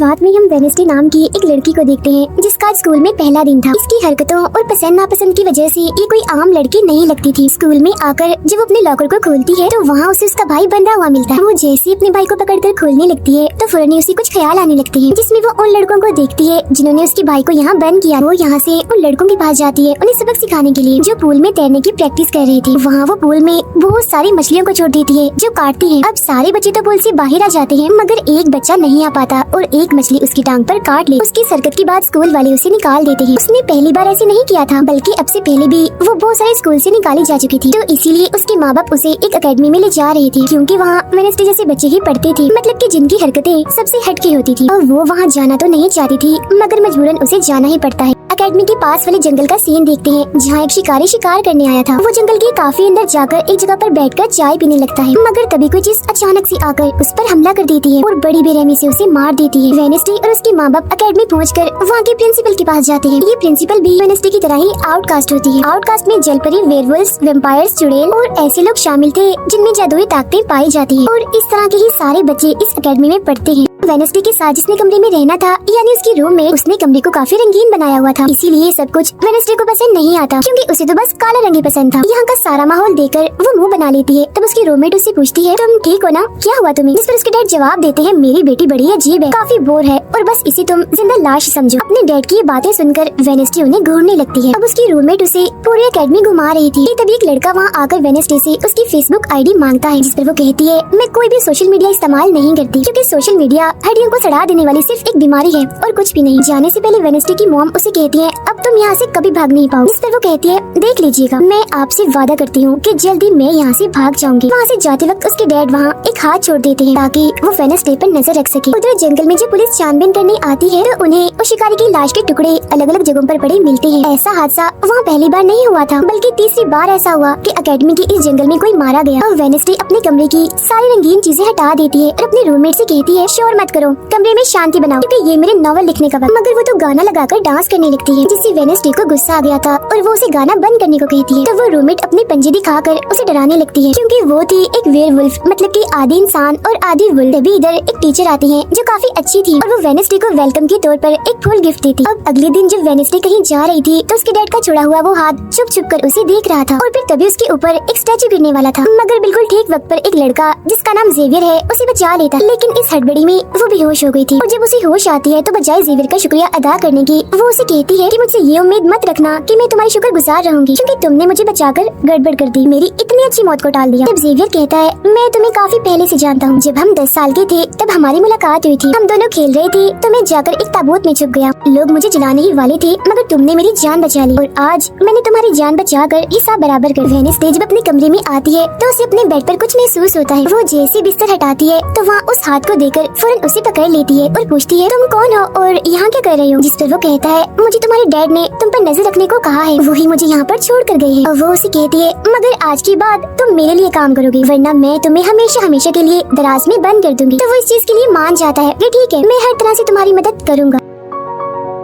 शुरुआत में हम वेडनेसडे नाम की एक लड़की को देखते हैं जिसका आज स्कूल में पहला दिन था। इसकी हरकतों और पसंद नापसंद की वजह से ये कोई आम लड़की नहीं लगती थी। स्कूल में आकर जब वो अपने लॉकर को खोलती है तो वहाँ उसे उसका भाई बंधा हुआ मिलता है। वो जैसे ही अपने भाई को पकड़कर खोलने लगती है तो फौरन उसे कुछ ख्याल आने लगते हैं, जिसमें वो उन लड़कों को देखती है जिन्होंने उसके भाई को यहाँ बंद किया। वो यहाँ से उन लड़कों के पास जाती है उन्हें सबक सिखाने के लिए, जो पूल में तैरने की प्रैक्टिस कर रही थी। वहाँ वो पूल में बहुत सारी मछलियों को छोड़ देती है जो काटती है। अब सारे बच्चे तो पूल से बाहर आ जाते हैं मगर एक बच्चा नहीं आ पाता और एक मछली उसकी टांग पर काट ले। उसकी हरकत के बाद स्कूल वाले उसे निकाल देते हैं। उसने पहली बार ऐसे नहीं किया था, बल्कि अब से पहले भी वो बहुत सारे स्कूल से निकाली जा चुकी थी। तो इसीलिए उसके माँ बाप उसे एक एकेडमी में ले जा रहे थे, क्योंकि वहाँ वेडनेसडे जैसे बच्चे ही पढ़ते थे, मतलब कि जिनकी हरकतें सबसे हटके होती थी। और वो वहाँ जाना तो नहीं चाहती थी मगर मजबूरन उसे जाना ही पड़ता है। एकेडमी के पास वाले जंगल का सीन देखते हैं जहाँ एक शिकारी शिकार करने आया था। वो जंगल के काफी अंदर जाकर एक जगह पर बैठकर चाय पीने लगता है, मगर तभी कोई चीज अचानक से आकर उस पर हमला कर देती है और बड़ी बेरहमी से उसे मार देती है। वेडनेसडे और उसके माँ बाप एकेडमी पहुंचकर वहाँ के प्रिंसिपल के पास जाते हैं। ये प्रिंसिपल भी वेडनेसडे की तरह ही आउटकास्ट होती है। आउटकास्ट में जलपरी, वेयरवुल्व्स, वैम्पायर्स, चुड़ैल और ऐसे लोग शामिल थे जिनमें जादुई ताकतें पाई जाती है। और इस तरह के ही सारे बच्चे इस एकेडमी में पढ़ते हैं। वेडनेसडे के साथ जिसने कमरे में रहना था, यानी उसकी रूममेट, उसने कमरे को काफी रंगीन बनाया हुआ था। इसीलिए सब कुछ वेडनेसडे को पसंद नहीं आता, क्योंकि उसे तो बस काला रंग ही पसंद था। यहाँ का सारा माहौल देखकर वो मुंह बना लेती है। तब उसकी रूममेट उससे पूछती है, तुम ठीक हो ना, क्या हुआ तुम्हें? जिस पर उसके डैड जवाब देते हैं, मेरी बेटी बड़ी अजीब है, काफी बोर है और बस इसे तुम जिंदा लाश समझो। अपने डैड की ये बातें सुनकर वेडनेसडे उन्हें घूरने लगती है। अब उसकी रूममेट उसे पूरी एकेडमी घुमा रही थी। तभी एक लड़का वहाँ आकर वेडनेसडे से उसकी फेसबुक आईडी मांगता है, जिस पर वो कहती है, मैं कोई भी सोशल मीडिया इस्तेमाल नहीं करती, क्योंकि सोशल मीडिया हड्डियों को सड़ा देने वाली सिर्फ एक बीमारी है और कुछ भी नहीं। जाने से पहले वेडनेसडे की मॉम उसे कहती है, अब तुम यहाँ से कभी भाग नहीं पाओ। जिस पर वो कहती है, देख लीजिएगा, मैं आपसे वादा करती हूँ कि जल्दी मैं यहाँ से भाग जाऊंगी। वहाँ से जाते वक्त उसके डैड वहाँ एक हाथ छोड़ देते हैं ताकि वो वेडनेसडे पर नजर रख सके। उधर जंगल में जब पुलिस छानबीन करने आती है तो उन्हें उस शिकारी की लाश के टुकड़े अलग अलग जगहों पर पड़े मिलते हैं। ऐसा हादसा वहाँ पहली बार नहीं हुआ था, बल्कि तीसरी बार ऐसा हुआ कि एकेडमी के इस जंगल में कोई मारा गया। और वेडनेसडे अपने कमरे की सारी रंगीन चीजें हटा देती है और अपने रूममेट से कहती है, शोर मत करो, कमरे में शांति बनाओ, क्योंकि ये मेरे नॉवल लिखने का वक्त। मगर वो तो गाना लगाकर डांस करने लगती है, जिससे वेडनेसडे को गुस्सा आ गया था और वो उसे गाना बंद करने को कहती है। तो वो रूममेट अपने पंजे दिखाकर उसे डराने लगती है, क्योंकि वो थी एक वेयरवुल्फ, मतलब कि आधी इंसान और आधी वुल्फ। तभी इधर एक टीचर आती है जो काफी अच्छी थी और वो वेडनेसडे को वेलकम के तौर पर एक फूल गिफ्ट देती। अब अगले दिन जब वेडनेसडे कहीं जा रही थी तो उसके डैड का छुड़ा हुआ वो हाथ छुप छुप कर उसे देख रहा था। और फिर तभी उसके ऊपर एक स्टैचू गिरने वाला था, मगर बिल्कुल ठीक वक्त पर एक लड़का जिसका नाम जेवियर है उसे बचा लेता। लेकिन इस हड़बड़ी में वो बेहोश हो गई थी और जब उसे होश आती है तो बजाय जेवियर का शुक्रिया अदा करने की वो उसे कहती है कि मुझसे ये उम्मीद मत रखना कि मैं तुम्हारी शुक्रगुजार रहूंगी, क्योंकि तुमने मुझे बचाकर गड़बड़ कर दी, मेरी इतनी अच्छी मौत को टाल दिया। तब जेवियर कहता है, मैं तुम्हें काफी पहले से जानता हूँ, जब हम 10 साल के थे तब हमारी मुलाकात हुई थी। हम दोनों खेल रहे थे तो मैं जाकर एक ताबूत में छुप गया। लोग मुझे जलाने ही वाले थे मगर तुमने मेरी जान बचा ली और आज मैंने तुम्हारी जान बचाकर हिसाब बराबर कर। वेडनेसडे जब अपने कमरे में आती है तो उसे अपने बेड पर कुछ महसूस होता है। वो जैसे बिस्तर हटाती है तो वहाँ उस हाथ को देकर फौरन उसे पकड़ लेती है और पूछती है, तुम कौन हो और यहाँ क्या कर रही हो? जिस पर वो कहता है, मुझे तुम्हारे डैड ने तुम पर नजर रखने को कहा है, वही मुझे यहाँ पर छोड़ कर गए हैं। और वो उसे कहती है, मगर आज के बाद तुम मेरे लिए काम करोगी, वरना मैं तुम्हें हमेशा हमेशा के लिए दराज में बंद कर दूंगी। तो वो इस चीज के लिए मान जाता है कि ठीक है, मैं हर तरह से तुम्हारी मदद करूंगा।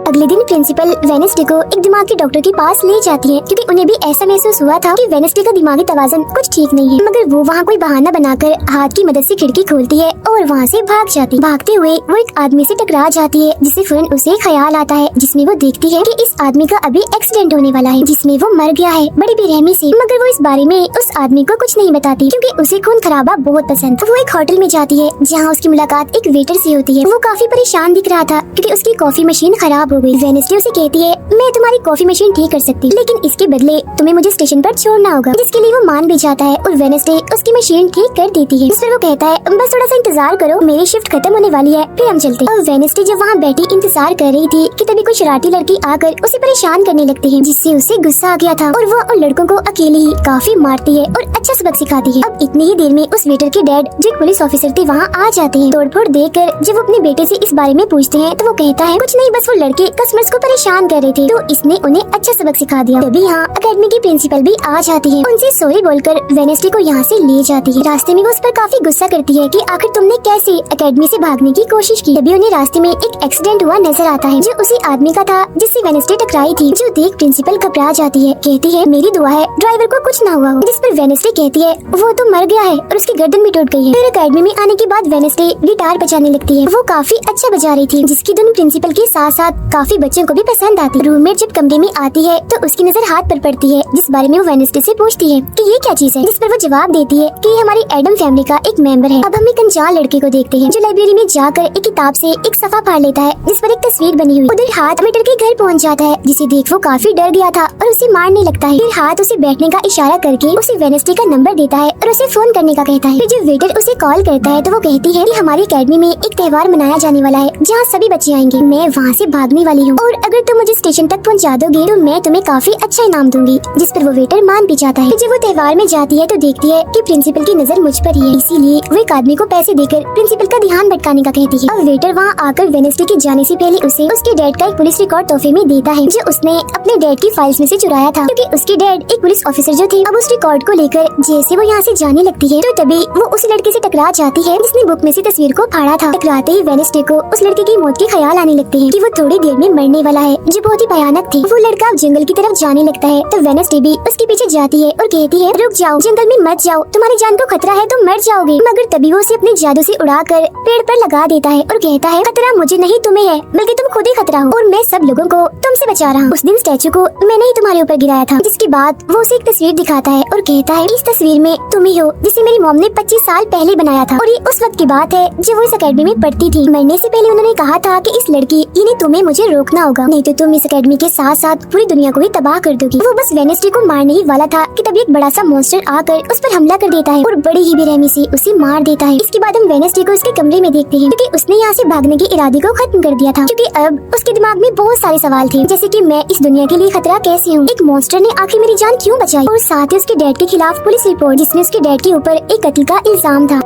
अगले दिन प्रिंसिपल वेडनेसडे को एक दिमाग के डॉक्टर के पास ले जाती है, क्योंकि उन्हें भी ऐसा महसूस हुआ था कि वेडनेसडे का दिमागी तवाज़ुन कुछ ठीक नहीं है। मगर वो वहाँ कोई बहाना बनाकर हाथ की मदद से खिड़की खोलती है और वहाँ से भाग जाती। भागते हुए वो एक आदमी से टकरा जाती है, जिससे फौरन उसे ख्याल आता है, जिसमें वो देखती है कि इस आदमी का अभी एक्सीडेंट होने वाला है, जिसमें वो मर गया है बड़ी बेरहमी से। मगर वो इस बारे में उस आदमी को कुछ नहीं बताती, क्योंकि उसे खून खराबा बहुत पसंद। वो एक होटल में जाती है जहाँ उसकी मुलाकात एक वेटर से होती है। वो काफी परेशान दिख रहा था क्योंकि उसकी कॉफी मशीन खराब हो गई। वेडनेसडे उसे कहती है, मैं तुम्हारी कॉफी मशीन ठीक कर सकती, लेकिन इसके बदले तुम्हें मुझे स्टेशन पर छोड़ना होगा, जिसके लिए वो मान भी जाता है और वेडनेसडे उसकी मशीन ठीक कर देती है। जिस पर वो कहता है, बस थोड़ा सा इंतजार करो, मेरी शिफ्ट खत्म होने वाली है, फिर हम चलते हैं। और वेडनेसडे जब वहाँ बैठी इंतजार कर रही थी कि तभी कोई शरारती लड़की आकर उसे परेशान करने लगती है, जिससे उसे गुस्सा आ गया था और वो उन लड़कों को अकेले ही काफी मारती है और अच्छा सबक सिखाती है। अब इतनी ही देर में उस वेटर के डैड, जो एक पुलिस ऑफिसर थे, वहाँ आ जाते हैं। तोड़फोड़ देखकर जब वो अपने बेटे से इस बारे में पूछते हैं तो वो कहता है, कुछ नहीं, बस वो लड़के कस्टमर्स को परेशान कर रहे थे, तो इसने उन्हें अच्छा सबक सिखा दिया। तभी यहाँ अकेडमी की प्रिंसिपल भी आ जाती है, उनसे सॉरी बोलकर वेडनेसडे को यहाँ से ले जाती है। रास्ते में वो उस पर काफी गुस्सा करती है कि आखिर तुमने कैसे अकेडमी से भागने की कोशिश की। तभी उन्हें रास्ते में एक एक्सीडेंट हुआ नजर आता है, जो उसी आदमी का था जिससे वेडनेसडे टकराई थी, जो देख प्रिंसिपल घबरा जाती है। कहती है मेरी दुआ है ड्राइवर को कुछ ना हुआ हो। जिस पर वेडनेसडे कहती है वो तो मर गया है और उसकी गर्दन भी टूट गई है। फिर अकेडमी में आने के बाद वेडनेसडे गिटार बजाने लगती है। वो काफी अच्छा बजा रही थी, जिसकी धुन प्रिंसिपल के साथ साथ काफी बच्चों को भी पसंद आती है। रूममेट जब कमरे में आती है तो उसकी नजर हाथ पर पड़ती है, जिस बारे में वो वेडनेसडे से पूछती है कि ये क्या चीज है। जिस पर वो जवाब देती है कि ये हमारी एडम फैमिली का एक मेंबर है। अब हम एक अनजान लड़के को देखते हैं जो लाइब्रेरी में जाकर एक किताब से एक सफा फाड़ लेता है, जिस पर एक तस्वीर बनी हुई। उधर हाथ वेटर के घर पहुंच जाता है, जिसे देख वो काफी डर गया था और उसे मारने लगता है। फिर हाथ उसे बैठने का इशारा करके उसे वेडनेसडे का नंबर देता है और उसे फोन करने का कहता है। फिर जब वेटर उसे कॉल करता है तो वो कहती है कि हमारी अकेडमी में एक त्योहार मनाया जाने वाला है, जहाँ सभी बच्चे आएंगे। मैं वहाँ से भागने वाली हूँ और अगर तुम मुझे स्टेशन तक पहुँचा दोगे तो मैं तुम्हें काफी अच्छा इनाम दूंगी। जिस पर वो वेटर मान भी जाता है। जब वो त्योहार में जाती है तो देखती है कि प्रिंसिपल की नजर मुझ पर ही है, इसीलिए वो एक आदमी को पैसे देकर प्रिंसिपल का ध्यान भटकाने का कहती है। अब वेटर वहाँ आकर वेडनेसडे के जाने से पहले उसे उसके डैड का एक पुलिस रिकॉर्ड तोहफे में देता है, जो उसने अपने डैड की फाइल्स में से चुराया था, क्योंकि उसके डैड एक पुलिस ऑफिसर जो थे। अब उस रिकॉर्ड को लेकर जैसे वो यहाँ से जाने लगती है तो तभी वो उस लड़के से टकरा जाती है जिसने बुक में से तस्वीर को फाड़ा था। टकराते ही वेडनेसडे को उस लड़के की मौत के ख्याल आने लगते हैं कि वो थोड़ी देर में मरने वाला है, जो बहुत ही भयानक थी। वो लड़का जंगल की तरफ जाने लगता है तो वेडनेसडे भी उसके पीछे जाती है और कहती है रुक जाओ, जंगल में मत जाओ, तुम्हारी जान को खतरा है, तुम मर जाओगे। मगर तभी वो उसे अपने जादू से उड़ाकर पेड़ पर लगा देता है और कहता है खतरा मुझे नहीं तुम्हें है, बल्कि तुम खुद ही खतरा हो और मैं सब लोगों को तुमसे बचा रहा हूँ। उस दिन स्टैचू को मैंने ही तुम्हारे ऊपर गिराया था। जिसके बाद वो उसे एक तस्वीर दिखाता है और कहता है इस तस्वीर में तुम ही हो, जिसे मेरी मॉम ने 25 साल पहले बनाया था। और ये उस वक्त की बात है जब वो इस अकेडमी में पढ़ती थी। मरने से पहले उन्होंने कहा था कि इस लड़की इन्हें तुम्हें मुझे रोकना होगा, नहीं तो तुम इस अकेडमी के साथ साथ पूरी दुनिया को ही तबाह कर दोगी। वो बस वेडनेसडे को मारने ही वाला था कि तभी एक बड़ा सा मॉन्स्टर आकर उस पर हमला कर देता है और बड़ी ही बेरहमी से उसे मार देता है। इसके बाद हम वेडनेसडे को उसके कमरे में देखते हैं, क्योंकि उसने यहाँ से भागने के इरादे को खत्म कर दिया था, क्योंकि अब उसके दिमाग में बहुत सारे सवाल थे, जैसे कि मैं इस दुनिया के लिए खतरा कैसे हूँ, एक मॉन्स्टर ने आखिर मेरी जान क्यों बचाई, और साथ ही उसके डैड के खिलाफ पुलिस रिपोर्ट जिसने उसके डैड के ऊपर एक कत्ल का इल्जाम था।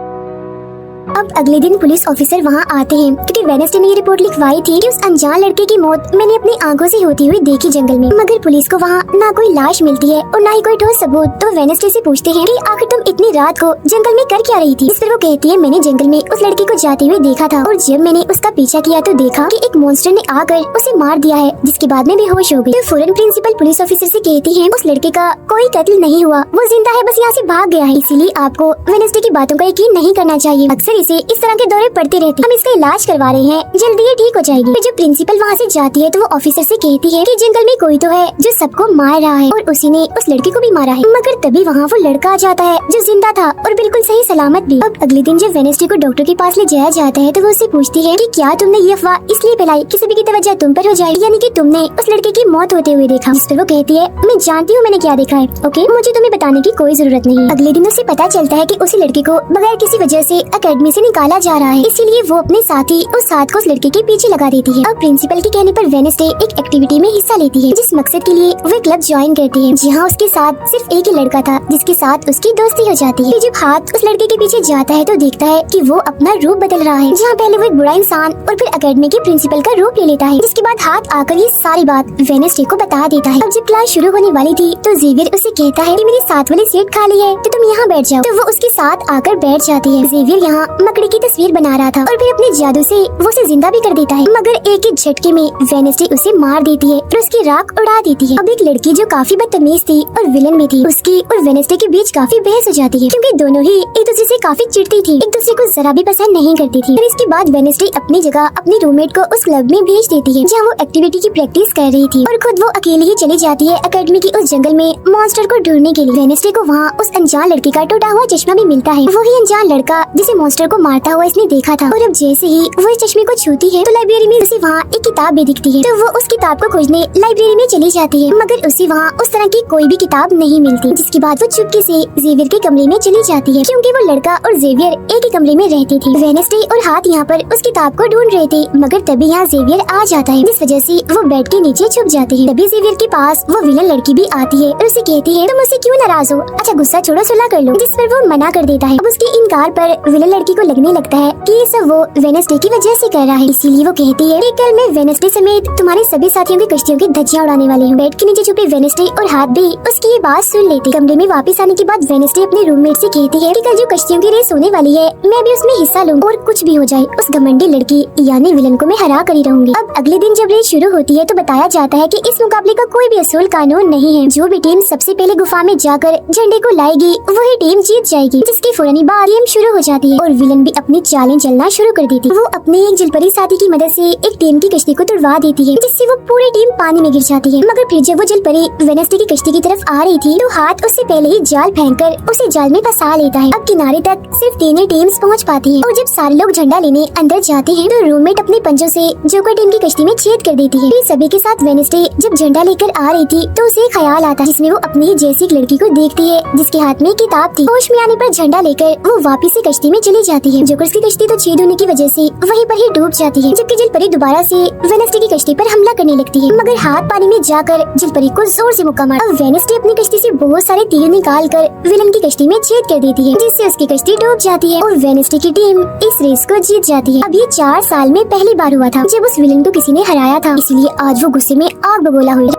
अब अगले दिन पुलिस ऑफिसर वहाँ आते हैं, क्योंकि वेडनेसडे ने ये रिपोर्ट लिखवाई थी कि उस अनजान लड़के की मौत मैंने अपनी आंखों से होती हुई देखी जंगल में। मगर पुलिस को वहाँ ना कोई लाश मिलती है और ना ही कोई ठोस सबूत। तो वेडनेसडे से पूछते हैं कि आखिर तुम इतनी रात को जंगल में कर क्या रही थी। इस पर वो कहती है मैंने जंगल में उस लड़के को जाते हुए देखा था और जब मैंने उसका पीछा किया तो देखा कि एक मॉन्स्टर ने आकर उसे मार दिया है, जिसके बाद मैं बेहोश हो गई। तो फौरन प्रिंसिपल पुलिस ऑफिसर से कहती है उस लड़के का कोई कत्ल नहीं हुआ, वो जिंदा है, बस यहाँ से भाग गया है, इसीलिए आपको वेडनेसडे की बातों का यकीन नहीं करना चाहिए। अक्सर इसे इस तरह के दौरे पड़ते रहते, हम इसका इलाज करवा रहे हैं, जल्दी ये ठीक हो जाएगी। फिर जब प्रिंसिपल वहाँ से जाती है तो वो ऑफिसर से कहती है कि जंगल में कोई तो है जो सबको मार रहा है और उसी ने उस लड़के को भी मारा है। मगर तभी वहाँ वो लड़का आ जाता है जो जिंदा था और बिल्कुल सही सलामत भी। अब अगले दिन जब वेडनेसडे को डॉक्टर के पास ले जाया जाता है तो वो उससे पूछती है कि क्या तुमने ये अफवाह इसलिए फैलाई कि सभी की तवज्जो तुम पर हो जाए, यानी कि तुमने उस लड़के की मौत होते हुए देखा। जिस पर वो कहती है मैं जानती हूँ मैंने क्या देखा है, ओके, मुझे तुम्हें बताने की कोई जरूरत नहीं। अगले दिन उसे पता चलता है कि उसी लड़के को बगैर किसी वजह से अकेडमी से निकाला जा रहा है, इसीलिए वो अपने साथी उस हाथ को उस लड़के के पीछे लगा देती है। अब प्रिंसिपल के कहने पर वेडनेसडे एक एक्टिविटी में हिस्सा लेती है, जिस मकसद के लिए वो क्लब ज्वाइन करती है, जहाँ उसके साथ सिर्फ एक ही लड़का था जिसके साथ उसकी दोस्ती हो जाती है। जब हाथ उस लड़के के पीछे जाता है तो देखता है कि वो अपना रूप बदल रहा है, जहाँ पहले वो एक बुरा इंसान और फिर अकेडमी के प्रिंसिपल का रूप ले लेता है। जिसके बाद हाथ आकर ये सारी बात वेडनेसडे को बता देता है। अब जब क्लास शुरू होने वाली थी तो जेवियर उसे कहता है कि मेरी साथ वाली सीट खाली है तो तुम यहाँ बैठ जाओ, तो वो उसके साथ आकर बैठ जाती है। जेवियर यहाँ मकड़ी की तस्वीर बना रहा था और फिर अपने जादू से वो उसे जिंदा भी कर देता है, मगर एक ही झटके में वेडनेसडे उसे मार देती है और उसकी राख उड़ा देती है। अब एक लड़की जो काफी बदतमीज थी और विलन में थी, उसकी और वेडनेसडे के बीच काफी बहस हो जाती है, क्योंकि दोनों ही एक दूसरे से काफी चिढ़ती थी, एक दूसरे को जरा भी पसंद नहीं करती थी। और इसके बाद वेडनेसडे अपनी जगह अपनी रूममेट को उस क्लब में भेज देती है, जहाँ वो एक्टिविटी की प्रैक्टिस कर रही थी, और खुद वो अकेली ही चली जाती है अकेडमी की उस जंगल में मॉन्स्टर को ढूंढने के लिए। वेडनेसडे को वहाँ उस अनजान लड़के का टूटा हुआ चश्मा भी मिलता है, वही अनजान लड़का जिसे मॉन्स्टर को मारता हुआ इसने देखा था। और अब जैसे ही वो इस चश्मे को छूती है तो लाइब्रेरी में उसे वहाँ एक किताब भी दिखती है, तो वो उस किताब को खोजने लाइब्रेरी में चली जाती है, मगर उसे वहाँ उस तरह की कोई भी किताब नहीं मिलती। जिसके बाद वो चुपके से जेवियर के कमरे में चली जाती है, क्योंकि वो लड़का और जेवियर एक ही कमरे में रहते थे। वेडनेसडे और हाथ यहाँ पर उस किताब को ढूंढ रहे थे, मगर तभी यहाँ जेवियर आ जाता है, जिस वजह से वो बेड के नीचे छुप जाते हैं। तभी जेवियर के पास वो विलन लड़की भी आती है और उसे कहती है तुम मुझसे क्यों नाराज हो, अच्छा गुस्सा छोड़ो, सुलह कर लो। जिस पर वो मना कर देता है। अब उसके इनकार पर विलन लड़की को को लगने लगता है कि ये सब वो वेडनेसडे की वजह से कर रहा है। इसीलिए वो कहती है कि कल मैं वेडनेसडे समेत तुम्हारे सभी साथियों की कश्तियों की धज्जियां उड़ाने वाली हूँ। बेड के नीचे छुपे वेडनेसडे और हाथ भी उसकी ये बात सुन लेते। कमरे में वापस आने के बाद वेडनेसडे अपने रूममेट से कहती है कि कल जो कश्तियों की रेस होने वाली है मैं भी उसमें हिस्सा लूँ और कुछ भी हो जाए उस घमंडी लड़की यानी विलन को मैं हरा कर ही रहूंगी। अब अगले दिन जब रेस शुरू होती है तो बताया जाता है कि इस मुकाबले का कोई भी असूल कानून नहीं है। जो भी टीम सबसे पहले गुफा में जाकर झंडे को लाएगी वही टीम जीत जाएगी। जिसके फौरन बाद गेम शुरू हो जाती है और विलन भी अपनी चालें चलना शुरू कर देती है। वो अपने एक जलपरी साथी की मदद से एक टीम की कश्ती को तुड़वा देती है जिससे वो पूरी टीम पानी में गिर जाती है। मगर फिर जब वो जलपरी वेडनेसडे की कश्ती की तरफ आ रही थी तो हाथ उससे पहले ही जाल फेंककर उसे जाल में फंसा लेता है। अब किनारे तक सिर्फ 3 टीम्स पहुँच पाती है और जब सारे लोग झंडा लेने अंदर जाते हैं तो रूममेट अपने पंजों से जोकर टीम की कश्ती में छेद कर देती है। फिर सभी के साथ वेडनेसडे जब झंडा लेकर आ रही थी तो उसे ख्याल आता है जिसमें वो अपनी ही जैसी एक लड़की को देखती है जिसके हाथ में किताब थी। होश में आने पर झंडा लेकर वो वापस से कश्ती में चली जाती है। जोकर की कश्ती तो छेद होने की वजह से वहीं पर ही डूब जाती है। जबकि जलपरी दोबारा से वेडनेसडे की कश्ती पर हमला करने लगती है मगर हाथ पानी में जाकर जलपरी को जोर से मुक्का मार। अब वेडनेसडे अपनी कश्ती से बहुत सारे तीर निकाल कर विलन की कश्ती में छेद कर देती है जिससे उसकी कश्ती डूब जाती है और वेडनेसडे की टीम इस रेस को जीत जाती है। अब ये 4 साल में पहली बार हुआ था जब उस विलन को किसी ने हराया था, इसलिए आज वो गुस्से में आग बबूला हुई।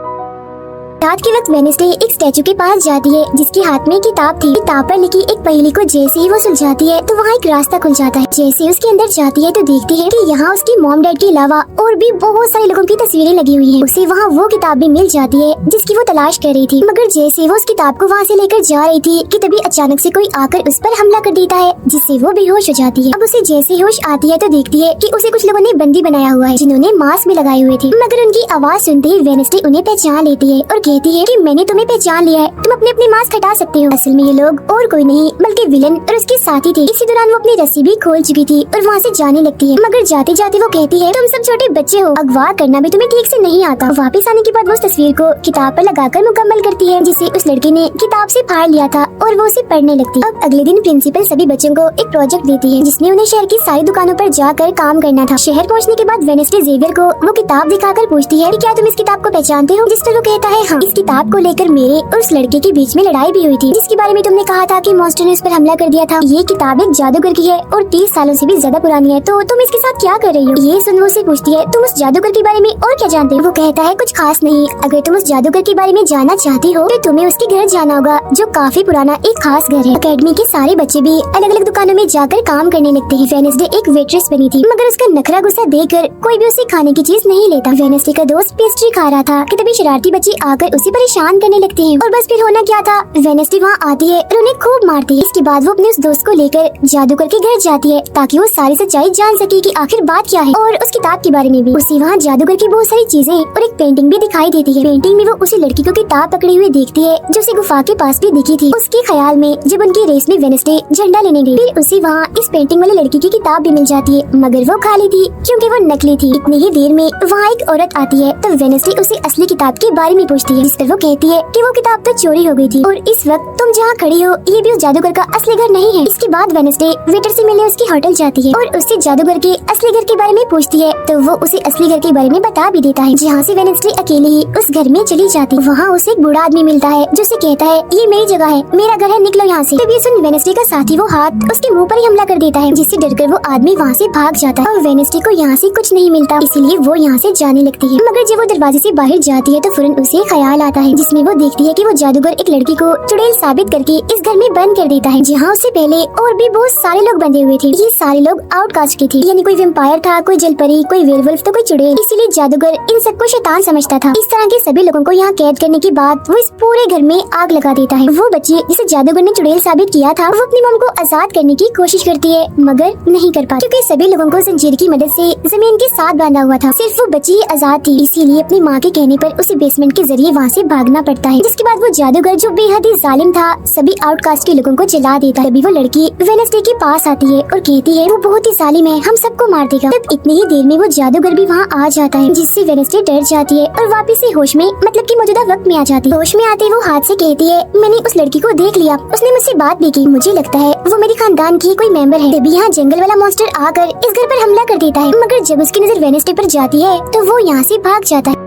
रात के वक्त वेडनेसडे एक स्टैचू के पास जाती है जिसके हाथ में किताब थी। किताब पर लिखी एक पहेली को जैसे ही वो सुलझाती है तो वहाँ एक रास्ता खुल जाता है। जैसे उसके अंदर जाती है तो देखती है कि यहाँ उसकी मॉम डैड के अलावा और भी बहुत सारे लोगों की तस्वीरें लगी हुई हैं। उसे वहाँ वो किताब भी मिल जाती है जिसकी वो तलाश कर रही थी। मगर जैसे वो उस किताब को वहाँ से लेकर जा रही थी कि तभी अचानक से कोई आकर उस पर हमला कर देता है जिससे वो बेहोश हो जाती है। अब उसे जैसे होश आती है तो देखती है कि उसे कुछ लोगों ने बंदी बनाया हुआ है जिन्होंने मास्क भी लगाए हुए थे। मगर उनकी आवाज सुनते ही वेडनेसडे उन्हें पहचान लेती है और कहती है कि मैंने तुम्हें पहचान लिया है, तुम अपने अपने मास्क हटा सकते हो। असल में ये लोग और कोई नहीं बल्कि विलन और उसके साथी थे। इसी दौरान वो अपनी रस्सी भी खोल चुकी थी और वहाँ से जाने लगती है। मगर जाते जाते वो कहती है तुम सब छोटे बच्चे हो, अगवा करना भी तुम्हें ठीक से नहीं आता। वापस आने के बाद वो उस तस्वीर को किताब पर लगाकर मुकम्मल करती है जिसे उस लड़के ने किताब से फाड़ लिया था और वो उसे पढ़ने लगती है। अब अगले दिन प्रिंसिपल सभी बच्चों को एक प्रोजेक्ट देती है जिसमें उन्हें शहर की सारी दुकानों पर जाकर काम करना था। शहर पहुँचने के बाद वेडनेसडे जेवियर को वो किताब दिखाकर पूछती है कि क्या तुम इस किताब को पहचानते हो? जिस पर वो कहता है हाँ। इस किताब को लेकर मेरे और उस लड़के के बीच में लड़ाई भी हुई थी जिसके बारे में तुमने कहा था कि मॉन्स्टर ने उस पर हमला कर दिया था। ये किताब एक जादूगर की है और 30 सालों से भी ज्यादा पुरानी है, तो तुम इसके साथ क्या कर रही हो? ये सुन वो उसे पूछती है तुम उस जादूगर के बारे में और क्या जानते हो? वो कहता है कुछ खास नहीं। अगर तुम उस जादूगर के बारे में जानना चाहती हो तो तुम्हें उसके घर जाना होगा जो काफी पुराना एक खास घर है। अकेडमी के सारे बच्चे भी अलग अलग दुकानों में जाकर काम करने लगते हैं। वेडनेसडे एक वेट्रेस बनी थी मगर उसका नखरा गुस्सा देखकर कोई भी उसे खाने की चीज नहीं लेता। वेडनेसडे का दोस्त पेस्ट्री खा रहा था कि तभी शरारती बच्चे आकर उसे परेशान करने लगते हैं और बस फिर होना क्या था, वेडनेसडे वहाँ आती है और उन्हें खूब मारती है। इसके बाद वो अपने उस दोस्त को लेकर जादूगर के घर जाती है ताकि वो सारी सच्चाई जान सके कि आखिर बात क्या है और उस किताब के बारे में भी। उसे वहाँ जादूगर की बहुत सारी चीजें और एक पेंटिंग भी दिखाई देती है। पेंटिंग में वो उसी लड़की को किताब पकड़ी हुई देखती है जो उसे गुफा के पास भी दिखी थी। उसके ख्याल में जब उनकी रेस में वेडनेसडे झंडा लेने गई फिर उसे वहाँ इस पेंटिंग वाली लड़की की किताब भी मिल जाती है मगर वो खाली थी क्योंकि वो नकली थी। इतनी ही देर में वहाँ एक औरत आती है तो वेडनेसडे उसे असली किताब के बारे में पूछती है जिस पर वो कहती है कि वो किताब तो चोरी हो गई थी और इस वक्त तुम जहाँ खड़ी हो ये भी उस जादूगर का असली घर नहीं है। इसके बाद वेडनेसडे वेटर से मिलने उसकी होटल जाती है और उससे जादूगर के असली घर के बारे में पूछती है तो वो उसे असली घर के बारे में बता भी देता है। जहाँ से वेडनेसडे अकेले ही उस घर में चली जाती है। वहाँ उसे एक बूढ़ा आदमी मिलता है जो उसे कहता है ये मेरी जगह है, मेरा घर है, निकलो यहाँ से। तब ये सुन वेडनेसडे का साथी वो हाथ उसके मुँह पर ही हमला कर देता है जिससे डरकर वो आदमी वहाँ से भाग जाता है और वेडनेसडे को यहाँ से कुछ नहीं मिलता इसलिए वो यहाँ से जाने लगती है। मगर जब वो दरवाजे से बाहर जाती है तो फौरन उसे ख्याल आता है जिसमें वो देखती है कि वो जादूगर एक लड़की को चुड़ैल साबित करके इस घर में बंद कर देता है जहाँ उससे पहले और भी बहुत सारे लोग बंधे हुए थे। ये सारे लोग आउटकास्ट के थे यानी कोई वेम्पायर था, कोई जलपरी, कोई वेयरवुल्फ तो कोई चुड़ैल। इसीलिए जादूगर इन सबको शैतान समझता था। इस तरह के सभी लोगों को यहाँ कैद करने के बाद वो इस पूरे घर में आग लगा देता है। वो बच्ची जिसे जादूगर ने चुड़ैल साबित किया था वो अपनी मॉम को आजाद करने की कोशिश करती है मगर नहीं कर पाती क्योंकि सभी लोगों को जंजीर की मदद से जमीन के साथ बांधा हुआ था। सिर्फ वो बच्ची ही आजाद थी इसीलिए अपनी माँ के कहने पर उसे बेसमेंट के जरिए वहाँ से भागना पड़ता है। जिसके बाद वो जादूगर जो बेहद ही जालिम था सभी आउटकास्ट के लोगों को जला देता है। तभी वो लड़की वेडनेसडे के पास आती है और कहती है वो बहुत ही जालिम है, हम सबको मार देगा। तब इतनी ही देर में वो जादूगर भी वहाँ आ जाता है जिससे वेडनेसडे डर जाती है और वापस से होश में मतलब कि मौजूदा वक्त में आ जाती है। होश में आते वो हाथ से कहती है मैंने उस लड़की को देख लिया, उसने मुझसे बात भी की, मुझे लगता है वो मेरे खानदान की कोई मेंबर है। तभी यहाँ जंगल वाला मॉन्स्टर आकर इस घर पर हमला कर देता है मगर जब उसकी नजर वेडनेसडे पर जाती है तो वो यहाँ से भाग जाता है।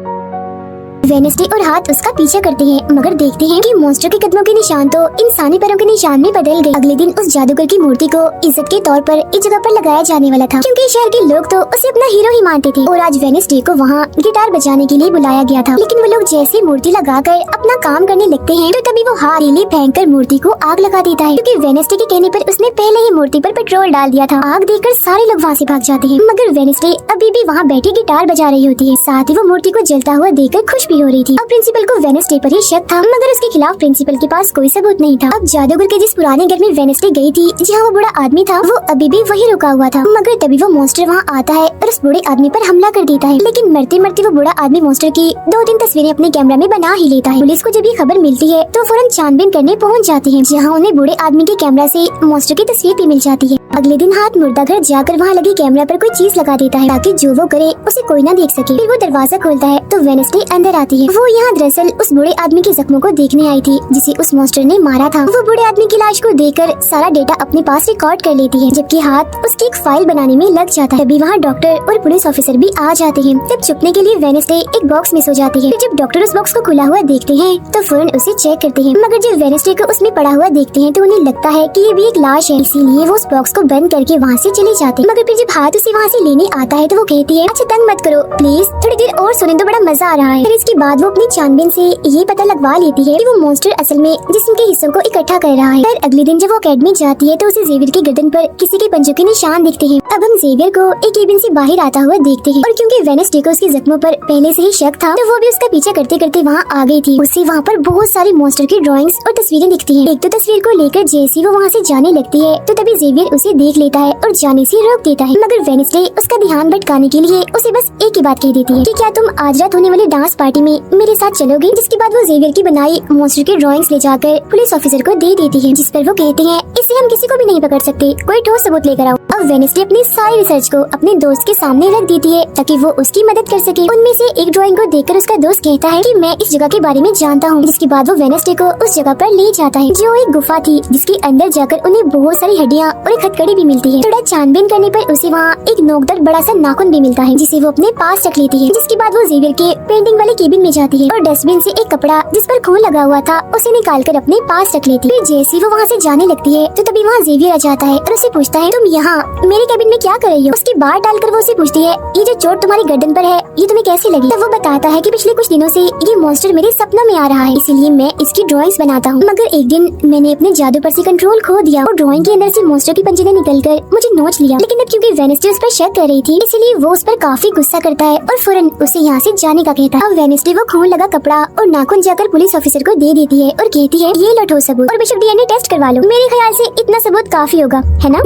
वेडनेसडे और हाथ उसका पीछा करते हैं, मगर देखते हैं कि मॉन्स्टर के कदमों के निशान तो इंसानी पैरों के निशान में बदल गए। अगले दिन उस जादूगर की मूर्ति को इज्जत के तौर पर इस जगह पर लगाया जाने वाला था, क्योंकि शहर के लोग तो उसे अपना हीरो ही मानते थे। और आज वेडनेसडे को वहाँ गिटार बजाने के लिए बुलाया गया था, लेकिन वो लोग जैसे मूर्ति लगाकर अपना काम करने लगते हैं तो तभी वो हाथ ले फेंक कर मूर्ति को आग लगा देता है, क्योंकि वेडनेसडे के कहने पर उसने पहले ही मूर्ति पर पेट्रोल डाल दिया था। आग देखकर सारे लोग वहाँ से भाग जाते हैं, मगर वेडनेसडे अभी भी वहाँ बैठी गिटार बजा रही होती है। साथ ही वो मूर्ति को जलता हुआ देखकर खुश भी हो रही थी। अब प्रिंसिपल को वेडनेसडे पर ही शक था, मगर उसके खिलाफ प्रिंसिपल के पास कोई सबूत नहीं था। अब जादूगर के जिस पुराने घर में वेडनेसडे गई थी, जहाँ वो बूढ़ा आदमी था, वो अभी भी वही रुका हुआ था, मगर तभी वो मॉन्स्टर वहाँ आता है और उस बूढ़े आदमी पर हमला कर देता है। लेकिन मरते मरते वो बूढ़ा आदमी मॉन्स्टर की 2-3 तस्वीरें अपने कैमरा में बना ही लेता है। पुलिस को जब ये खबर मिलती है तो फौरन छानबीन करने पहुँच जाती है, जहाँ उन्हें बूढ़े आदमी के कैमरा से मॉन्स्टर की तस्वीर भी मिल जाती है। अगले दिन हाथ मुर्दा घर जाकर वहाँ लगे कैमरा पर कोई चीज लगा देता है, ताकि जो वो करे उसे कोई ना देख सके। फिर वो दरवाजा खोलता है तो वेडनेसडे अंदर आती है। वो यहाँ दरअसल उस बूढ़े आदमी के जख्मों को देखने आई थी, जिसे उस मॉन्स्टर ने मारा था। वो बूढ़े आदमी की लाश को देखकर सारा डेटा अपने पास रिकॉर्ड कर लेती है, जबकि हाथ उसकी एक फाइल बनाने में लग जाता है। तभी वहाँ डॉक्टर और पुलिस ऑफिसर भी आ जाते हैं। तब छुपने के लिए वेडनेसडे एक बॉक्स मिस हो जाती है। जब डॉक्टर उस बॉक्स को खुला हुआ देखते हैं तो फौरन उसे चेक करते हैं, मगर जब वेडनेसडे को उसमें पड़ा हुआ देखते हैं तो उन्हें लगता है कि ये भी एक लाश है, इसीलिए वो उस बॉक्स को बंद करके वहाँ से चले जाते हैं। मगर फिर जब हाथ उसे वहाँ से लेने आता है तो वो कहती है, अच्छा तंग मत करो प्लीज, थोड़ी देर और सुने तो बड़ा मजा आ रहा है। फिर इसके बाद वो अपनी छानबीन से ये पता लगवा लेती है कि वो मॉन्स्टर असल में जिस्म के हिस्सों को इकट्ठा कर रहा है। फिर अगले दिन जब वो अकेडमी जाती है तो उसे जेवियर की गर्दन पर किसी के पंजों के निशान दिखते हैं। अब हम जेवियर को एक केबिन से बाहर आता हुआ देखते हैं, और क्योंकि वेडनेसडे को उसके जख्मों पर पहले से ही शक था तो वो भी उसका पीछा करते करते वहाँ आ गई थी। उसे वहाँ पर बहुत सारी मॉन्स्टर की ड्राइंग्स और तस्वीरें दिखती हैं। एक तो तस्वीर को लेकर जैसे वो वहाँ से जाने लगती है तो तभी जेवियर उसे देख लेता है और जाने से रोक देता है, मगर वेडनेसडे उसका ध्यान भटकाने के लिए उसे बस एक ही बात कह देती है कि क्या तुम आज रात होने वाली डांस पार्टी में मेरे साथ चलोगे। जिसके बाद वो जेवियर की बनाई मॉन्स्टर की ड्राइंग्स ले जाकर पुलिस ऑफिसर को दे देती है, जिस पर वो कहते हैं इसे हम किसी को भी नहीं पकड़ सकते, कोई ठोस सबूत लेकर आओ। अब वेडनेसडे अपनी सारी रिसर्च को अपने दोस्त के सामने रख देती है ताकि वो उसकी मदद कर सके। उनमें से एक ड्राइंग को देखकर उसका दोस्त कहता है कि मैं इस जगह के बारे में जानता हूँ। जिसके बाद वो वेडनेसडे को उस जगह पर ले जाता है, जो एक गुफा थी, जिसके अंदर जाकर उन्हें बहुत सारी हड्डियाँ और एक हथकड़ी भी मिलती है। थोड़ा छानबीन करने पर उसे वहाँ एक नोकदार बड़ा सा नाखून भी मिलता है, जिसे वो अपने पास रख लेती है। जिसके बाद वो जेवियर के पेंटिंग वाले केबिन में जाती है और डस्टबिन से एक कपड़ा जिस पर खून लगा हुआ था उसे निकाल कर अपने पास रख लेती है। जैसे वो वहाँ से जाने लगती है तो तभी वहाँ जेवियर आ जाता है और उसे पूछता है, तुम यहाँ मेरे केबिन में क्या कर रही हो। उसकी बात डालकर वो उसे पूछती है, ये जो चोट तुम्हारी गर्दन पर है ये तुम्हें कैसी लगी। तब वो बताता है कि पिछले कुछ दिनों से ये मॉन्स्टर मेरे सपनों में आ रहा है, इसीलिए मैं इसकी ड्राइंग्स बनाता हूँ। मगर एक दिन मैंने अपने जादू पर से कंट्रोल खो दिया और ड्राइंग के अंदर से मॉन्स्टर की पंजे ने निकलकर मुझे नोच लिया। लेकिन अब क्योंकि वेडनेसडे उस पर शक कर रही थी, इसीलिए वो उस पर काफी गुस्सा करता है और फौरन उसे यहाँ से जाने का कहता है। अब वेडनेसडे वो खून लगा कपड़ा और नाखून जाकर पुलिस ऑफिसर को दे देती है और कहती है, ये लो ठोस सबूत और बेशक डीएनए टेस्ट करवा लो। मेरे ख्याल से इतना सबूत काफी होगा, है ना।